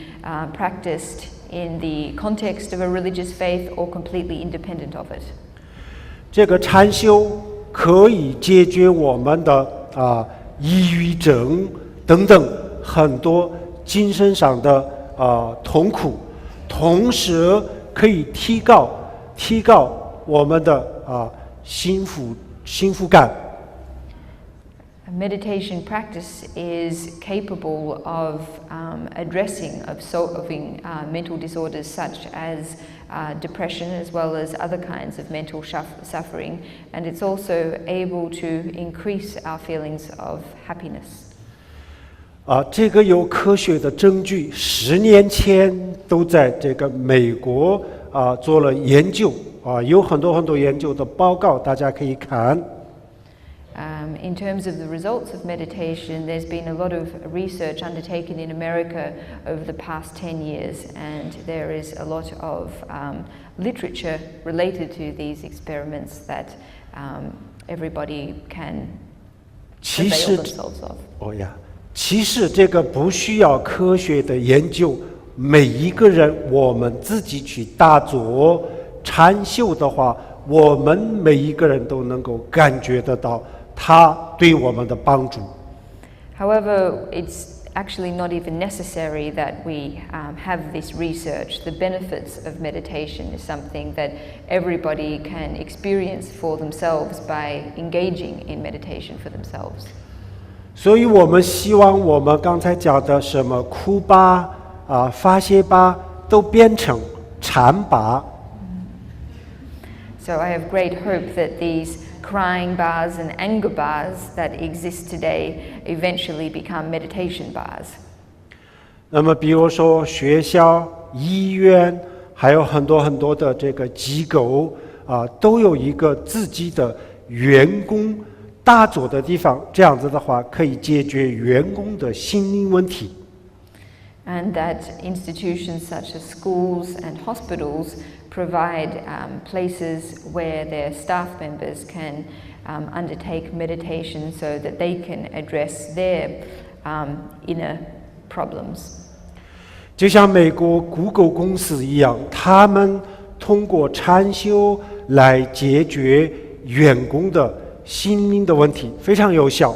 practiced in the context of a religious faith or completely independent of it. 这个禅修可以解决我们的抑郁症等等很多精神上的痛苦，同时可以提高我们的幸福感。Meditation practice is capable of solving mental disorders such as depression as well as other kinds of mental suffering, and it's also able to increase our feelings of happiness. 这个有科学的证据，10年前都在这个美国做了研究，有很多研究的报告，大家可以看。In terms of the results of meditation, there's been a lot of research undertaken in America over the past 10 years, and there is a lot of literature related to these experiments that everybody can avail themselves of. 其实这个不需要科学的研究，每一个人我们自己去打坐禅修的话，我们每一个人都能够感觉得到它对我们的帮助。However, it's actually not even necessary that we have this research. The benefits of meditation is something that everybody can experience for themselves by engaging in meditation for themselves. 所以我们希望我们刚才讲的什么哭吧发泄吧都变成禅吧。So I have great hope that these crying bars and anger bars that exist today eventually become meditation bars. 那么比如说学校、医院，还有很多的这个机构都有一个自己的员工打坐的地方，这样子的话可以解决员工的心灵问题。And that institutions such as schools and hospitals provide places where their staff members can undertake meditation so that they can address their inner problems. 就像美国 Google 公司一样，他们通过禅修来解决员工的心灵的问题，非常有效。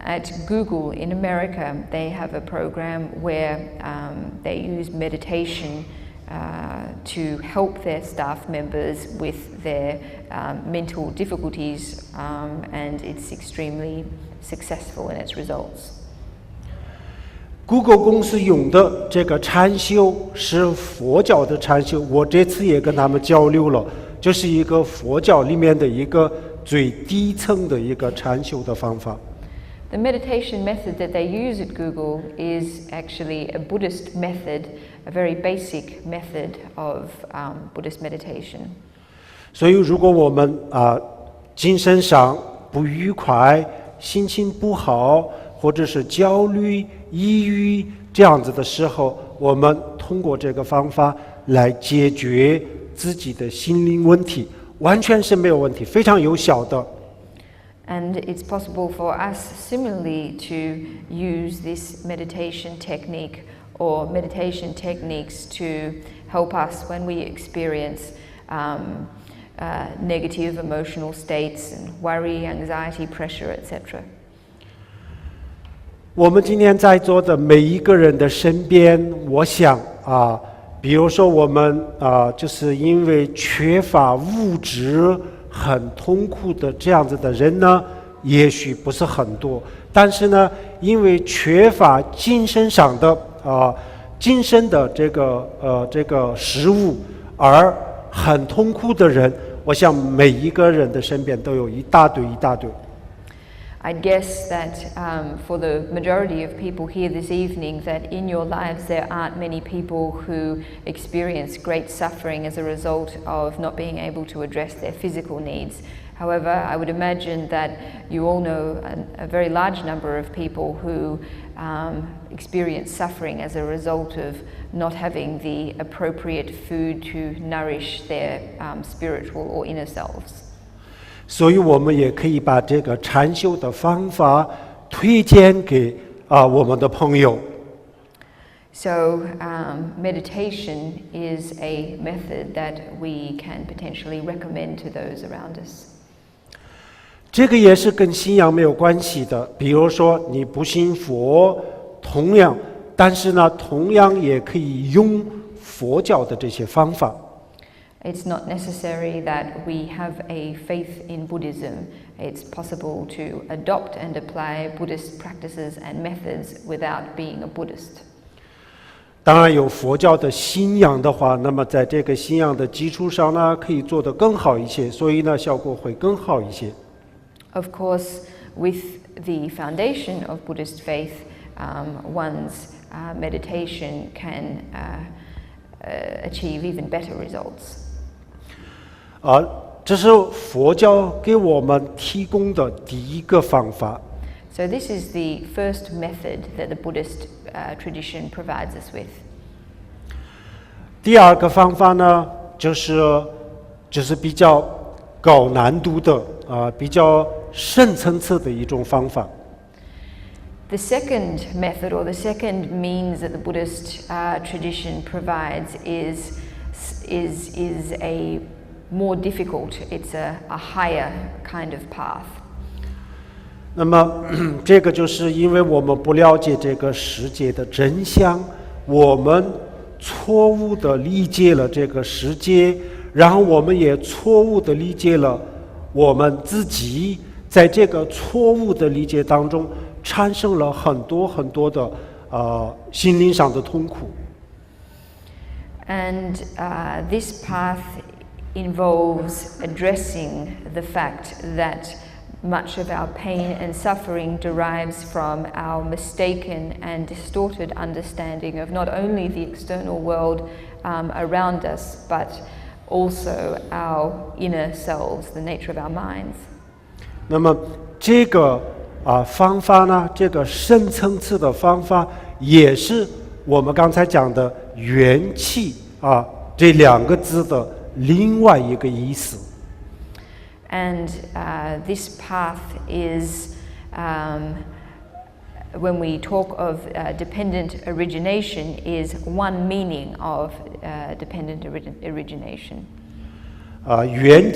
At Google in America, they have a program where they use meditation to help their staff members with their mental difficulties, and it's extremely successful in its results. Google 公司用的这个禅修是佛教的禅修，我这次也跟他们交流了，就是一个佛教里面的一个最低层的一个禅修的方法。The meditation method that they use at Google is actually a Buddhist method, a very basic method of Buddhist meditation. 所以如果我们精神上不愉快、心情不好，或者是焦虑、抑郁这样子的时候，我们通过这个方法来解决自己的心灵问题，完全是没有问题，非常有效的。And it's possible for us similarly to use this meditation technique or meditation techniques to help us when we experience negative emotional states and worry, anxiety, pressure, etc. 我们今天在座的每一个人的身边，我想比如说我们就是因为缺乏物质很痛苦的这样子的人呢，也许不是很多，但是呢，因为缺乏精神上的精神的这个食物而很痛苦的人，我想每一个人的身边都有一大堆。I'd guess that for the majority of people here this evening, that in your lives there aren't many people who experience great suffering as a result of not being able to address their physical needs. However, I would imagine that you all know a very large number of people who experience suffering as a result of not having the appropriate food to nourish their spiritual or inner selves. 所以我们也可以把这个禅修的方法推荐给我们的朋友。So meditation is a method that we can potentially recommend to those around us. 这个也是跟信仰没有关系的，比如说你不信佛，但是呢，同样也可以用佛教的这些方法。It's not necessary that we have a faith in Buddhism. It's possible to adopt and apply Buddhist practices and methods without being a Buddhist. 当然有佛教的信仰的话，那么在这个信仰的基础上呢，可以做得更好一些，所以呢，效果会更好一些。Of course, with the foundation of Buddhist faith, one's meditation can achieve even better results. 这是佛教给我们提供的第一个方法。So this is the first method that the Buddhist tradition provides us with. 第二个方法呢，就是比较高难度的比较深层次的一种方法。The second method or the second means that the Buddhist tradition provides is a more difficult, it's a higher kind of path. 那么这个就是因为我们不了解这个世界的真相，我们错误地理解了这个世界，然后我们也错误地理解了我们自己，在这个错误的理解当中产生了很多很多的心灵上的痛苦。And this path involves addressing the fact that much of our pain and suffering derives from our mistaken and distorted understanding of not only the external world around us, but also our inner selves, the nature of our minds. 那么这个方法呢，这个深层次的方法，也是我们刚才讲的元气这两个字的另外一个意思。And this path is, when we talk of dependent origination, is one meaning of dependent origination. 元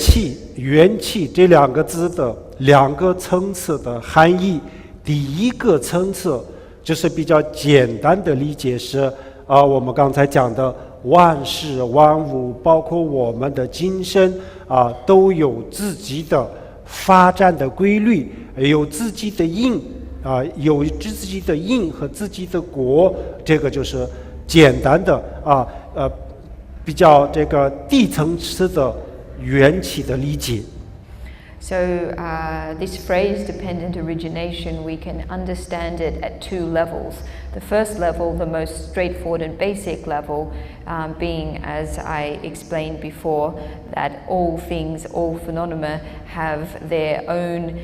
气这两个字的两个层次的含义，第一个层次就是比较简单的理解是我们刚才讲的万事万物，包括我们的精神都有自己的发展的规律，有自己的因有自己的因和自己的果，这个就是简单的比较这个低层次的缘起的理解。So this phrase, dependent origination, we can understand it at two levels. The first level, the most straightforward and basic level, being, as I explained before, that all things, all phenomena have their own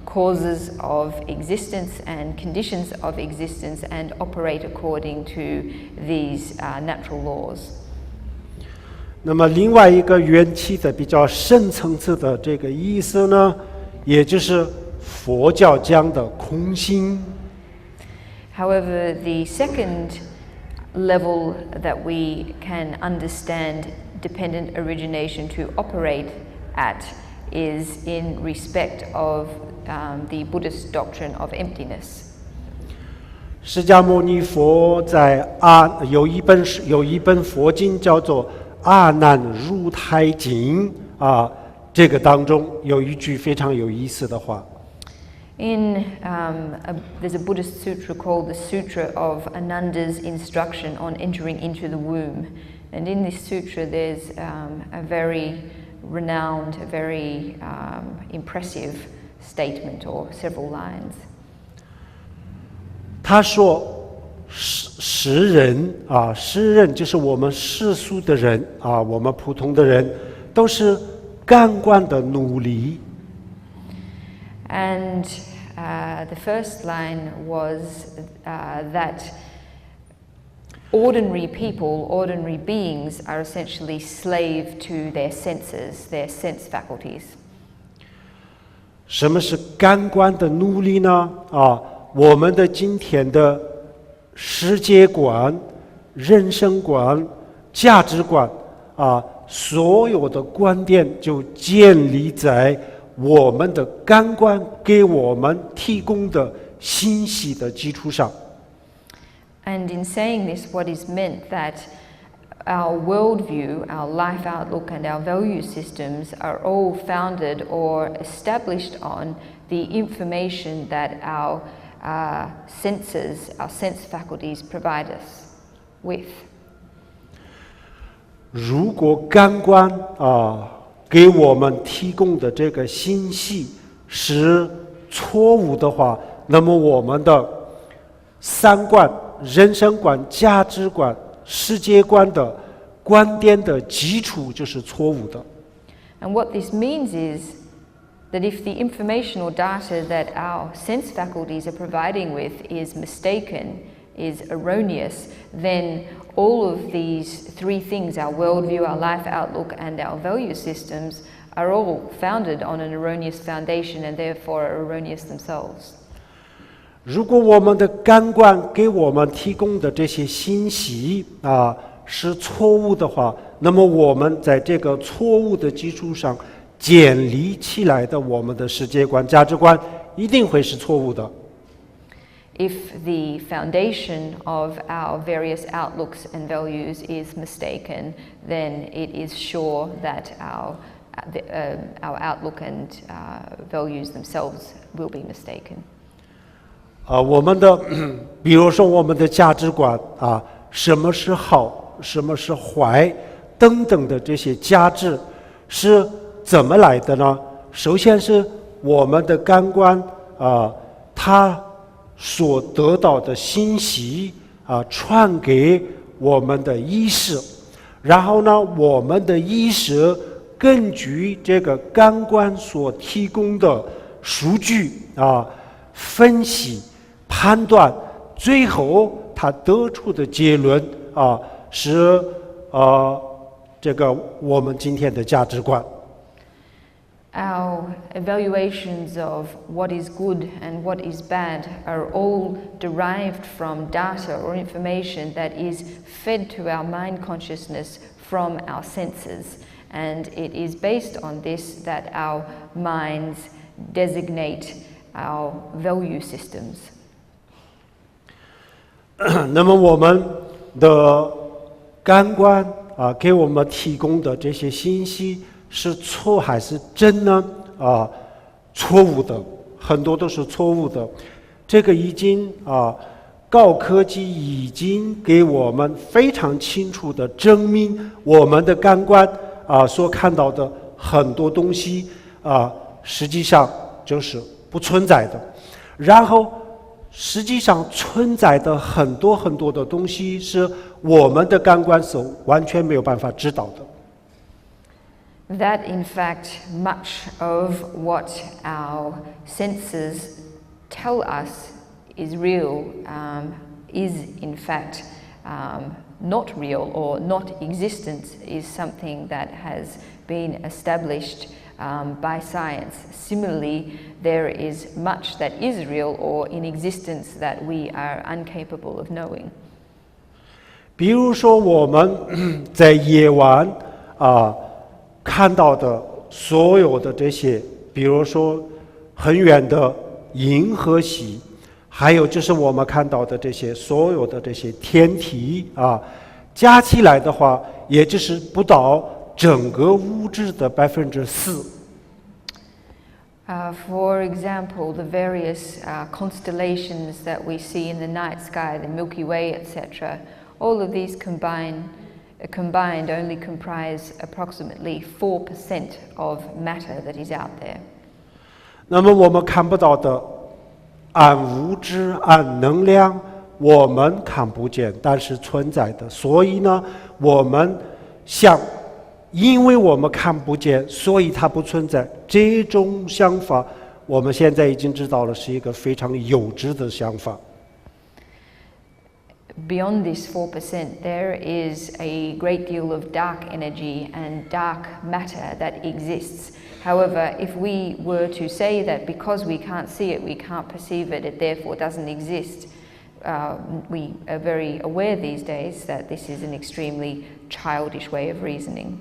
causes of existence and conditions of existence and operate according to these natural laws. 那么另外一个缘起的比较深层次的这个意思呢，也就是佛教讲的空性。However, the second level that we can understand dependent origination to operate at is in respect of the Buddhist doctrine of emptiness. 释迦牟尼佛在有一本佛经叫做阿难入胎经这个当中有一句非常有意思的话。There's a Buddhist sutra called the Sutra of Ananda's Instruction on Entering into the Womb. And in this sutra there's a very renowned, very impressive statement or several lines. 他说世人就是我们世俗的人我们普通的人都是感官的奴隶。And the first line was that ordinary people, ordinary beings are essentially slave to their senses, their sense faculties. 什么是感官的奴隶呢我们的今天的世界观、人生观、价值观所有的观点就建立在我们的感官给我们提供的信息的基础上。And in saying this, what is meant that our worldview, our life outlook, and our value systems are all founded or established on the information that our senses, our sense faculties provide us with. 如果感官给我们提供的这个信息是错误的话，那么我们的三观、人生观、价值观、世界观的观点的基础就是错误的。And what this means is that if the information or data that our sense faculties are providing with is mistaken, is erroneous, then all of these three things, our worldview, our life outlook, and our value systems, are all founded on an erroneous foundation and therefore are erroneous themselves. 如果我们的感官给我们提供的这些信息是错误的话，那么我们在这个错误的基础上建立起来的我们的世界观、价值观一定会是错误的。If the foundation of our various outlooks and values is mistaken, then it is sure that our outlook and values themselves will be mistaken. 我们的比如说我们的价值观什么是好，什么是坏等等的这些价值是怎么来的呢？首先是我们的感官它所得到的信息传给我们的意识，然后呢，我们的意识根据这个感官所提供的数据分析、判断，最后他得出的结论是这个我们今天的价值观。Our evaluations of what is good and what is bad are all derived from data or information that is fed to our mind consciousness from our senses. And it is based on this that our minds designate our value systems. 那么我们的感官给我们提供的这些信息是错还是真呢？错误的，很多都是错误的。这个已经高科技已经给我们非常清楚的证明，我们的感官所看到的很多东西实际上就是不存在的。然后实际上存在的很多很多的东西是我们的感官是完全没有办法知道的。That in fact, much of what our senses tell us is real is in fact not real or not existent is something that has been established by science. Similarly, there is much that is real or in existence that we are incapable of knowing. 比如说我们在夜晚看到的所有的这些，比如说很远的银河系，还有就是我们看到的这些所有的这些天体加起来的话，也就是不到整个物质的4%。For example, the various constellations that we see in the night sky, the Milky Way, etc., all of these combined only comprise approximately 4% of matter that is out there. 那么我们看不到的暗物质、暗能量，我们看不见，但是存在的。所以呢，我们因为我们看不见，所以它不存在。这种想法，我们现在已经知道了，是一个非常幼稚的想法。Beyond this 4%, there is a great deal of dark energy and dark matter that exists. However, if we were to say that because we can't see it, we can't perceive it, it therefore doesn't exist, we are very aware these days that this is an extremely childish way of reasoning.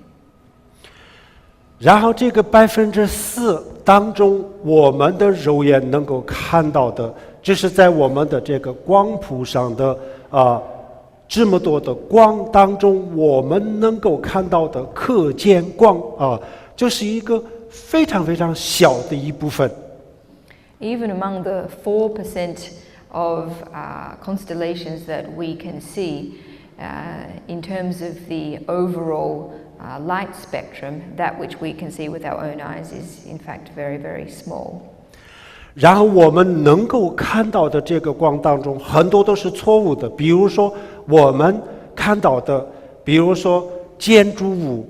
然后这个4%当中，我们的肉眼能够看到的，就是在我们的这个光谱上的这么多的光当中，我们能够看到的可见光就是一个非常非常小的一部分。Even among the 4% of constellations that we can see, in terms of the overall light spectrum, that which we can see with our own eyes is in fact very, very small. 然后我们能够看到的这个光当中，很多都是错误的。比如说我们看到的，比如说建筑物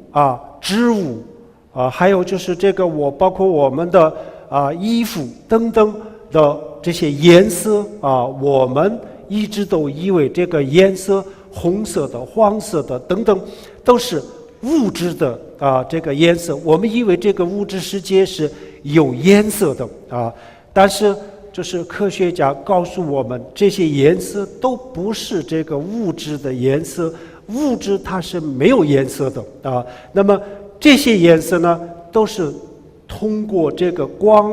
织物还有就是这个包括我们的衣服等等的这些颜色我们一直都以为这个颜色红色的、黄色的等等都是物质的这个颜色，我们以为这个物质世界是有颜色的但是就是科学家告诉我们，这些颜色都不是这个物质的颜色，物质它是没有颜色的那么这些颜色呢，都是通过这个光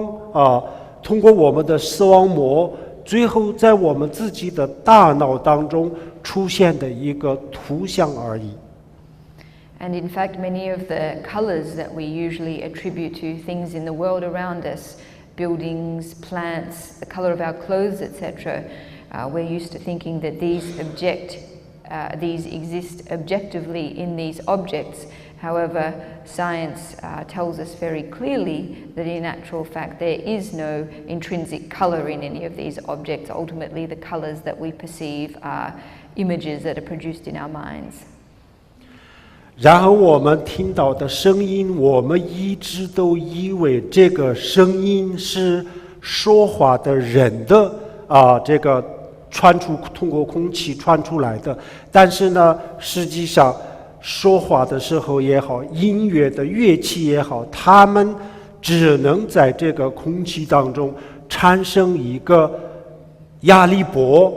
通过我们的视网膜，最后在我们自己的大脑当中出现的一个图像而已。And in fact, many of the colors that we usually attribute to things in the world around us, buildings, plants, the color of our clothes, etc., we're used to thinking that these exist objectively in these objects. However, science tells us very clearly that in actual fact there is no intrinsic color in any of these objects. Ultimately, the colors that we perceive are images that are produced in our minds. 然后我们听到的声音，我们一直都以为这个声音是说话的人的这个通过空气传出来的，但是呢，实际上说话的时候也好，音乐的乐器也好，他们只能在这个空气当中产生一个压力波，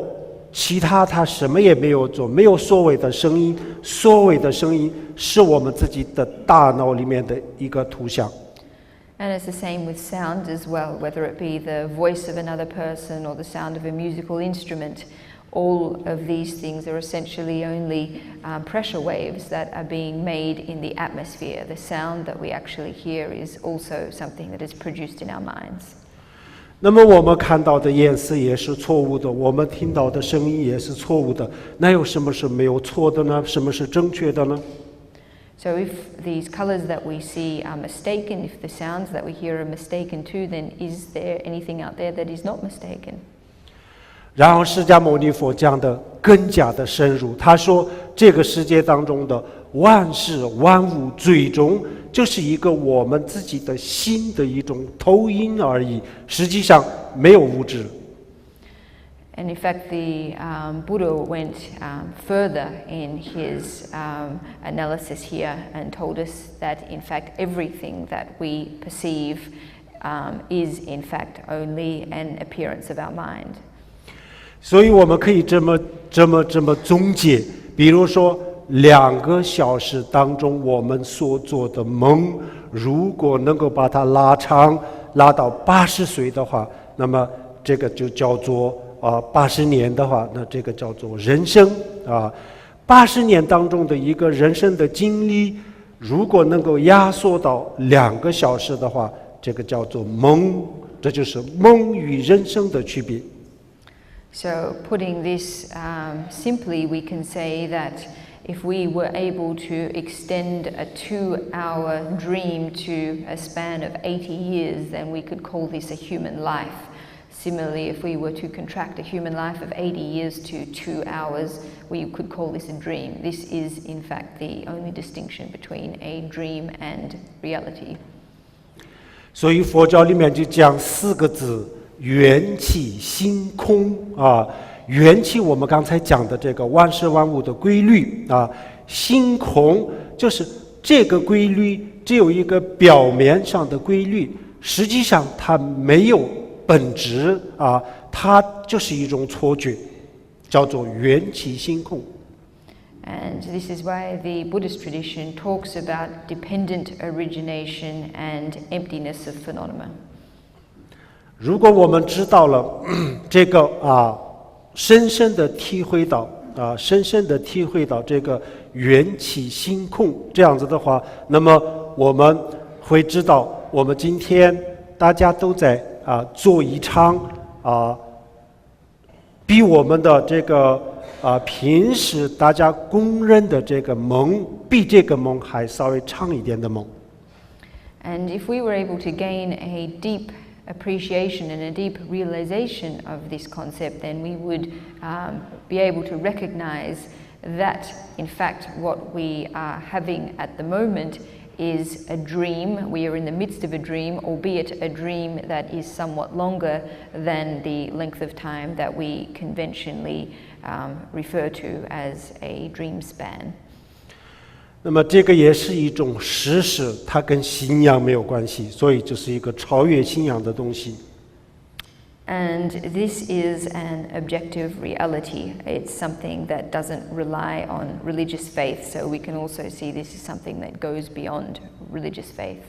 其他它什么也没有做，没有所谓的声音。所谓的声音是我们自己的大脑里面的一个图像。And it's the same with sound as well, whether it be the voice of another person or the sound of a musical instrument. All of these things are essentially only pressure waves that are being made in the atmosphere. The sound that we actually hear is also something that is produced in our minds. 那么我们看到的颜色也是错误的，我们听到的声音也是错误的，那有什么是没有错的呢？什么是正确的呢？ So if these colors that we see are mistaken, if the sounds that we hear are mistaken too, then is there anything out there that is not mistaken? 然后释迦牟尼佛讲的更加的深入，他说这个世界当中的万事万物最终就是一个我们自己的心的一种投影而已，实际上没有物质。 And in fact, the Buddha went further in his analysis here and told us that in fact everything that we perceive is in fact only an appearance of our mind. 所以我们可以这么总结，比如说2个小时当中我们所做的梦，如果能够把它拉长，拉到80岁的话，那么这个就叫做80年的话，那这个叫做人生80年当中的一个人生的经历，如果能够压缩到2个小时的话，这个叫做梦，这就是梦与人生的区别。 So putting this simply, we can say that if we were able to extend a 2-hour dream to a span of 80 years, then we could call this a human life. Similarly, if we were to contract a human life of 80 years to 2 hours, we could call this a dream. This is, in fact, the only distinction between a dream and reality. 所以佛教里面就讲4个字：缘起心空缘起我们刚才讲的这个万事万物的规律心空就是这个规律只有一个表面上的规律，实际上它没有本质它就是一种错觉。叫做缘起心空。And this is why the Buddhist tradition talks about dependent origination and emptiness of phenomena. 如果我们知道了这个深深的体会到这个缘起心空这样子的话，那么我们会知道，我们今天大家都在做一场比我们的这个平时大家公认的这个梦，比这个梦还稍微长一点的梦。And if we were able to gain a deep appreciation and a deep realization of this concept, then we would be able to recognize that, in fact, what we are having at the moment is a dream. We are in the midst of a dream, albeit a dream that is somewhat longer than the length of time that we conventionally refer to as a dream span. 那么这个也是一种事实，它跟信仰没有关系，所以就是一个超越信仰的东西。And this is an objective reality. It's something that doesn't rely on religious faith, so we can also see this is something that goes beyond religious faith.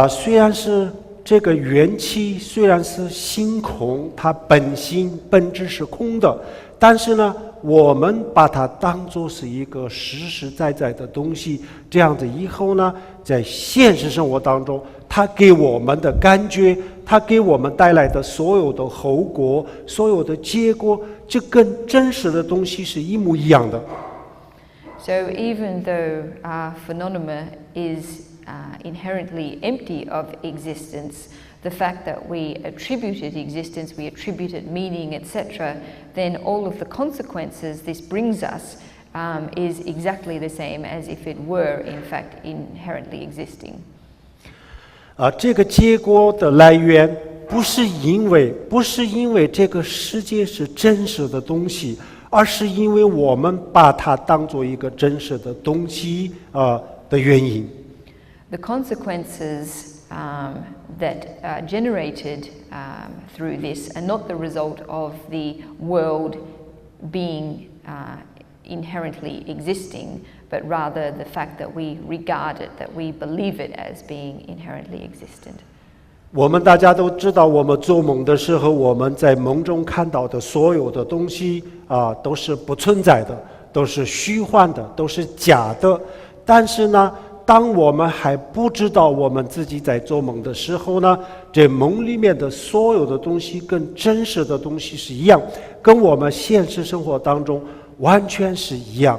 虽然是这个元气，虽然是心空，它本质是空的，但是呢，我们把它当作是一个实实在在的东西，这样子以后呢，在现实生活当中，它给我们的感觉，它给我们带来的所有的后果，所有的结果，就跟真实的东西是一模一样的。So even though our phenomena is inherently empty of existence, the fact that we attribute it existence, we attribute it meaning, etc., then all of the consequences this brings us is exactly the same as if it were, in fact, inherently existing. 这个结果的来源不是因为这个世界是真实的东西，而是因为我们把它当作一个真实的东西的原因。The consequences that are generated through this are not the result of the world being inherently existing, but rather the fact that we regard it, that we believe it as being inherently existent. 我们大家都知道，我们做梦的时候，我们在梦中看到的所有的东西都是不存在的，都是虚幻的，都是假的。但是呢，当我们还不知道我们自己在做梦的时候呢，这梦里面的所有的东西跟真实的东西是一样，跟我们现实生活当中完全是一样。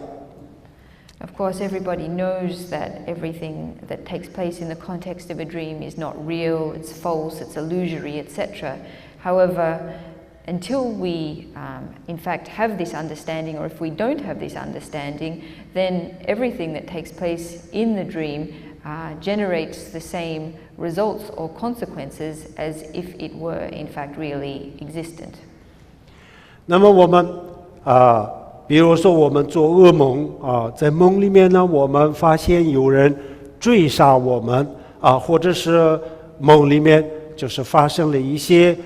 Of course, everybody knows that everything that takes place in the context of a dream is not real, it's false, it's illusory, etc. However, until we, in fact, have this understanding, or if we don't have this understanding, then everything that takes place in the dream generates the same results or consequences as if it were, in fact, really existent. 那么我们比如说我们做噩梦在梦里面呢，我们发现有人追杀我们或者是梦里面就是发生了一些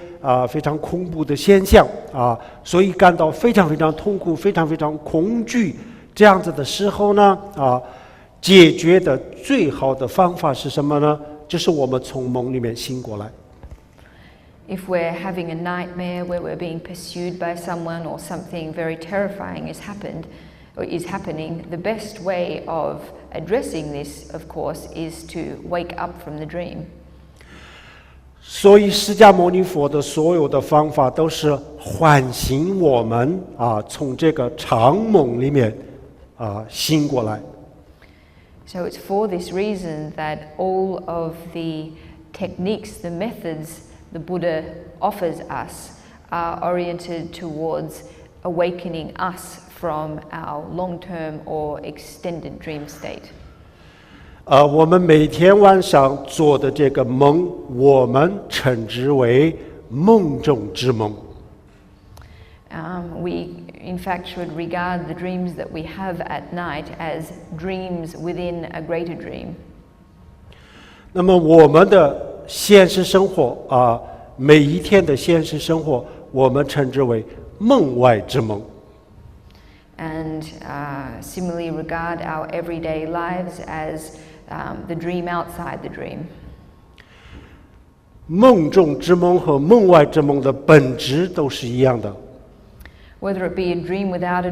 非常恐怖的现象所以感到非常非常痛苦，非常非常恐惧。这样子的时候呢解决的最好的方法是什么呢？就是我们从梦里面醒过来。If we're having a nightmare where we're being pursued by someone or something very terrifying has happened or is happening, the best way of addressing this, of course, is to wake up from the dream. 所以释迦牟尼佛的所有的方法都是唤醒我们从这个长梦里面醒过来。So it's for this reason that all of the techniques, the methods the Buddha offers us are oriented towards awakening us from our long-term or extended dream state. 我们每天晚上做的这个梦，我们称之为梦中之梦。We, in fact, should regard the dreams that we have at night as dreams within a greater dream. 那么我们的现实生活每一天的现实生活，我们称之为梦外之梦。And similarly regard our everyday lives as the dream outside the dream. 梦中之梦和梦外之梦的本质都是一样的。Whether it be a dream without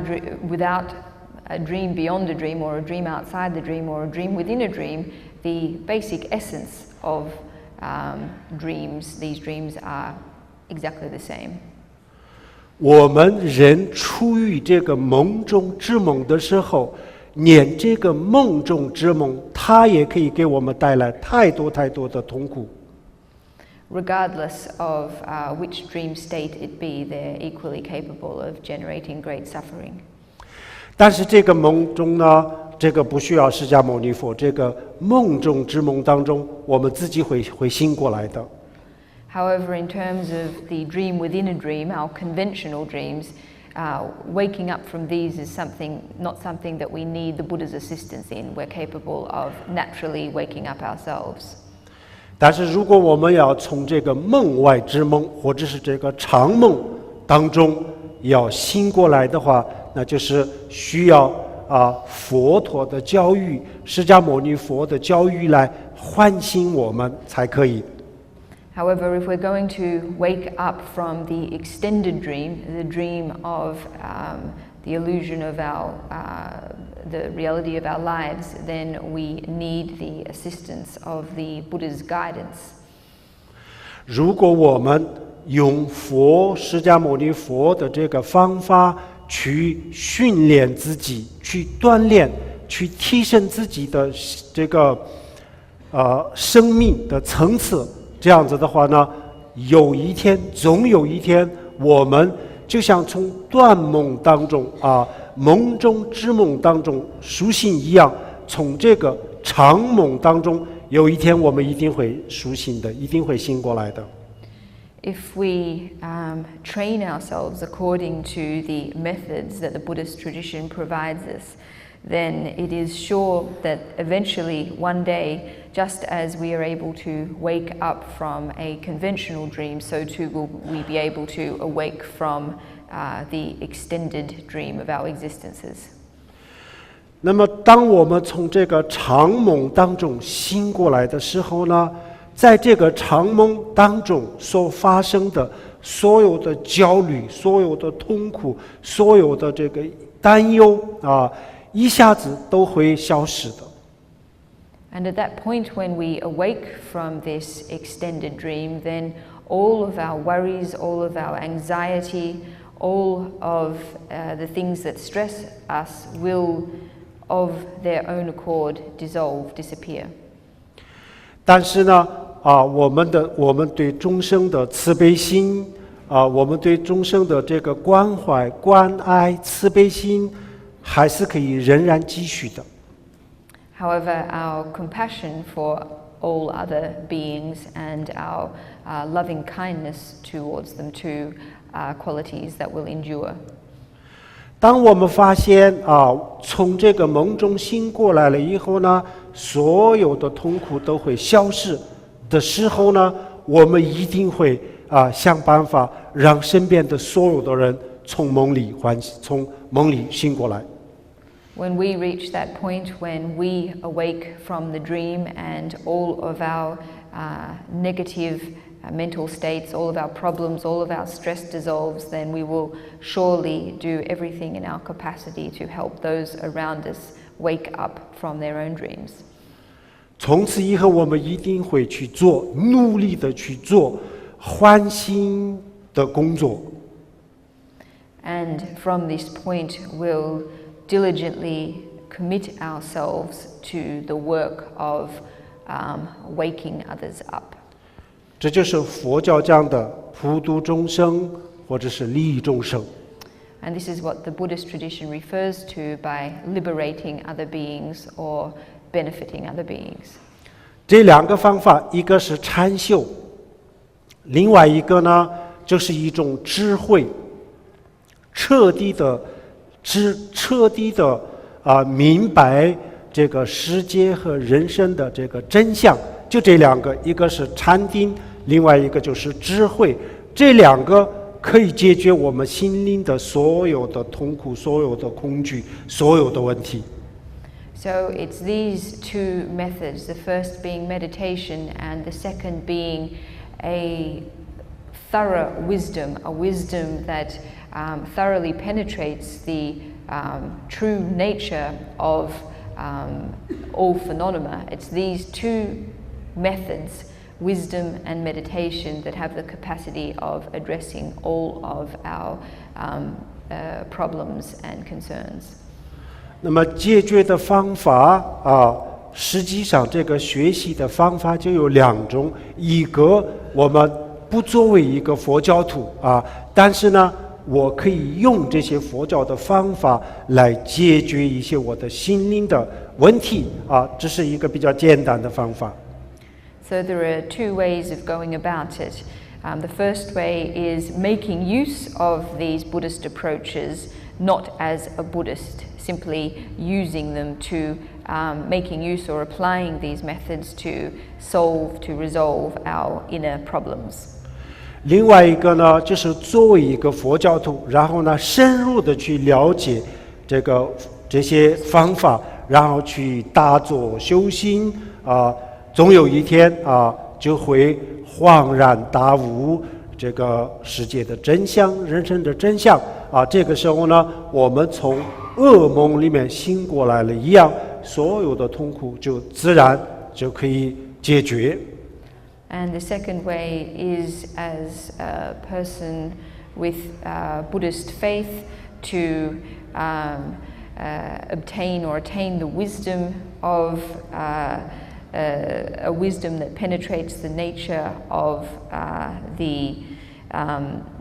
a dream beyond a dream, or a dream outside the dream, or a dream within a dream, the basic essence of dreams, these dreams are exactly the same. 我们人处于这个梦中之梦的时候，念这个梦中之梦，它也可以给我们带来太多太多的痛苦。Regardless of which dream state it be, they're equally capable of generating great suffering. 但是这个梦中呢，这个不需要释迦牟尼佛，这个梦中之梦当中，我们自己会醒过来的。However, in terms of the dream within a dream, our conventional dreams, waking up from these is not something that we need the Buddha's assistance in. We're capable of naturally waking up ourselves. 但是如果我们要从这个梦外之梦，或者是这个长梦当中要醒过来的话，那就是需要佛陀的教育，释迦牟尼佛的教育来唤醒我们才可以。However, if we're going to wake up from the extended dream, the dream of the illusion of the reality of our lives, then we need the assistance of the Buddha's guidance. 如果我们用释迦牟尼佛的这个方法去训练自己，去锻炼，去提升自己的这个生命的层次，这样子的话呢，总有一天，我们就像从断梦当中梦中之梦当中苏醒一样，从这个长梦当中，有一天我们一定会苏醒的，一定会醒过来的。If we train ourselves according to the methods that the Buddhist tradition provides us, then it is sure that eventually one day, just as we are able to wake up from a conventional dream, so too will we be able to awake from the extended dream of our existences. 那么当我们从这个长梦当中醒过来的时候呢，在这个长梦当中所发生的所有的焦虑，所有的痛苦，所有的这个担忧一下子都会消失的。And at that point when we awake from this extended dream, then all of our worries, all of our anxiety, all of the things that stress us will of their own accord dissolve, disappear. 但是呢我们对众生的慈悲心我们对众生的这个关怀、关爱、慈悲心还是可以仍然继续的。However, our compassion for all other beings and our loving kindness towards them too are qualities that will endure. 当我们发现从这个梦中醒过来了以后呢，所有的痛苦都会消失的时候呢，我们一定会想办法让身边的所有的人从梦里醒过来。When we reach that point when we awake from the dream and all of our negative mental states, all of our problems, all of our stress dissolves, then we will surely do everything in our capacity to help those around us wake up from their own dreams. 从此以后，我们一定会去做，努力的去做唤醒的工作。And from this point, we'll diligently commit ourselves to the work of waking others up. 这就是佛教讲的普度众生，或者是利益众生。And this is what the Buddhist tradition refers to by liberating other beings or benefiting other beings. 这两个方法，一个是禅修，另外一个呢，就是一种智慧，彻底的明白这个世界和人生的这个真相。就这两个，一个是禅定，另外一个就是智慧。这两个可以解决我们心灵的所有的痛苦、所有的恐惧、所有的问题。So it's these two methods, the first being meditation and the second being a thorough wisdom, a wisdom that thoroughly penetrates the true nature of all phenomena. It's these two methods, wisdom and meditation, that have the capacity of addressing all of our problems and concerns. 那么解决的方法实际上这个学习的方法就有两种，一个我们不作为一个佛教徒但是呢，我可以用这些佛教的方法来解决一些我的心灵的问题这是一个比较简单的方法。So there are two ways of going about it. The first way is making use of these Buddhist approaches, not as a Buddhist, simply using them to making use or applying these methods to resolve our inner problems. 另外一个呢，就是作为一个佛教徒，然后呢，深入的去了解这些方法，然后去打坐修心总有一天就会恍然大悟这个世界的真相、人生的真相这个时候呢，我们从噩梦里面醒过来了一样，所有的痛苦就自然就可以解决。And the second way is as a person with Buddhist faith to obtain or attain the wisdom of a wisdom that penetrates the nature of the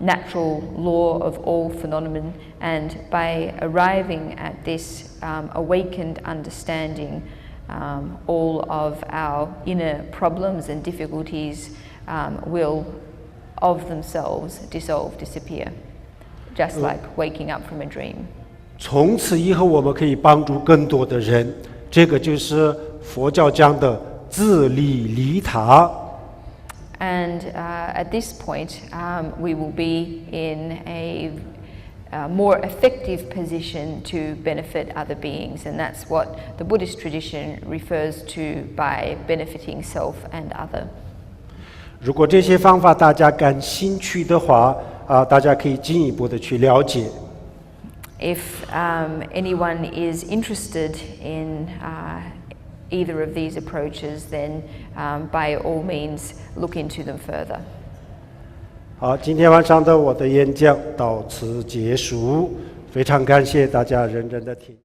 natural law of all phenomenon, and by arriving at this awakened understanding, all of our inner problems and difficulties will of themselves disappear, just like waking up from a dream. 从此以后我们可以帮助更多的人，这个就是佛教讲的自利利他。And at this point, we will be in a more effective position to benefit other beings, and that's what the Buddhist tradition refers to by benefiting self and other. 如果这些方法大家感兴趣的话大家可以进一步的去了解。If anyone is interested in either of these approaches, then by all means look into them further. 好，今天晚上的我的演讲到此结束，非常感谢大家认真的听。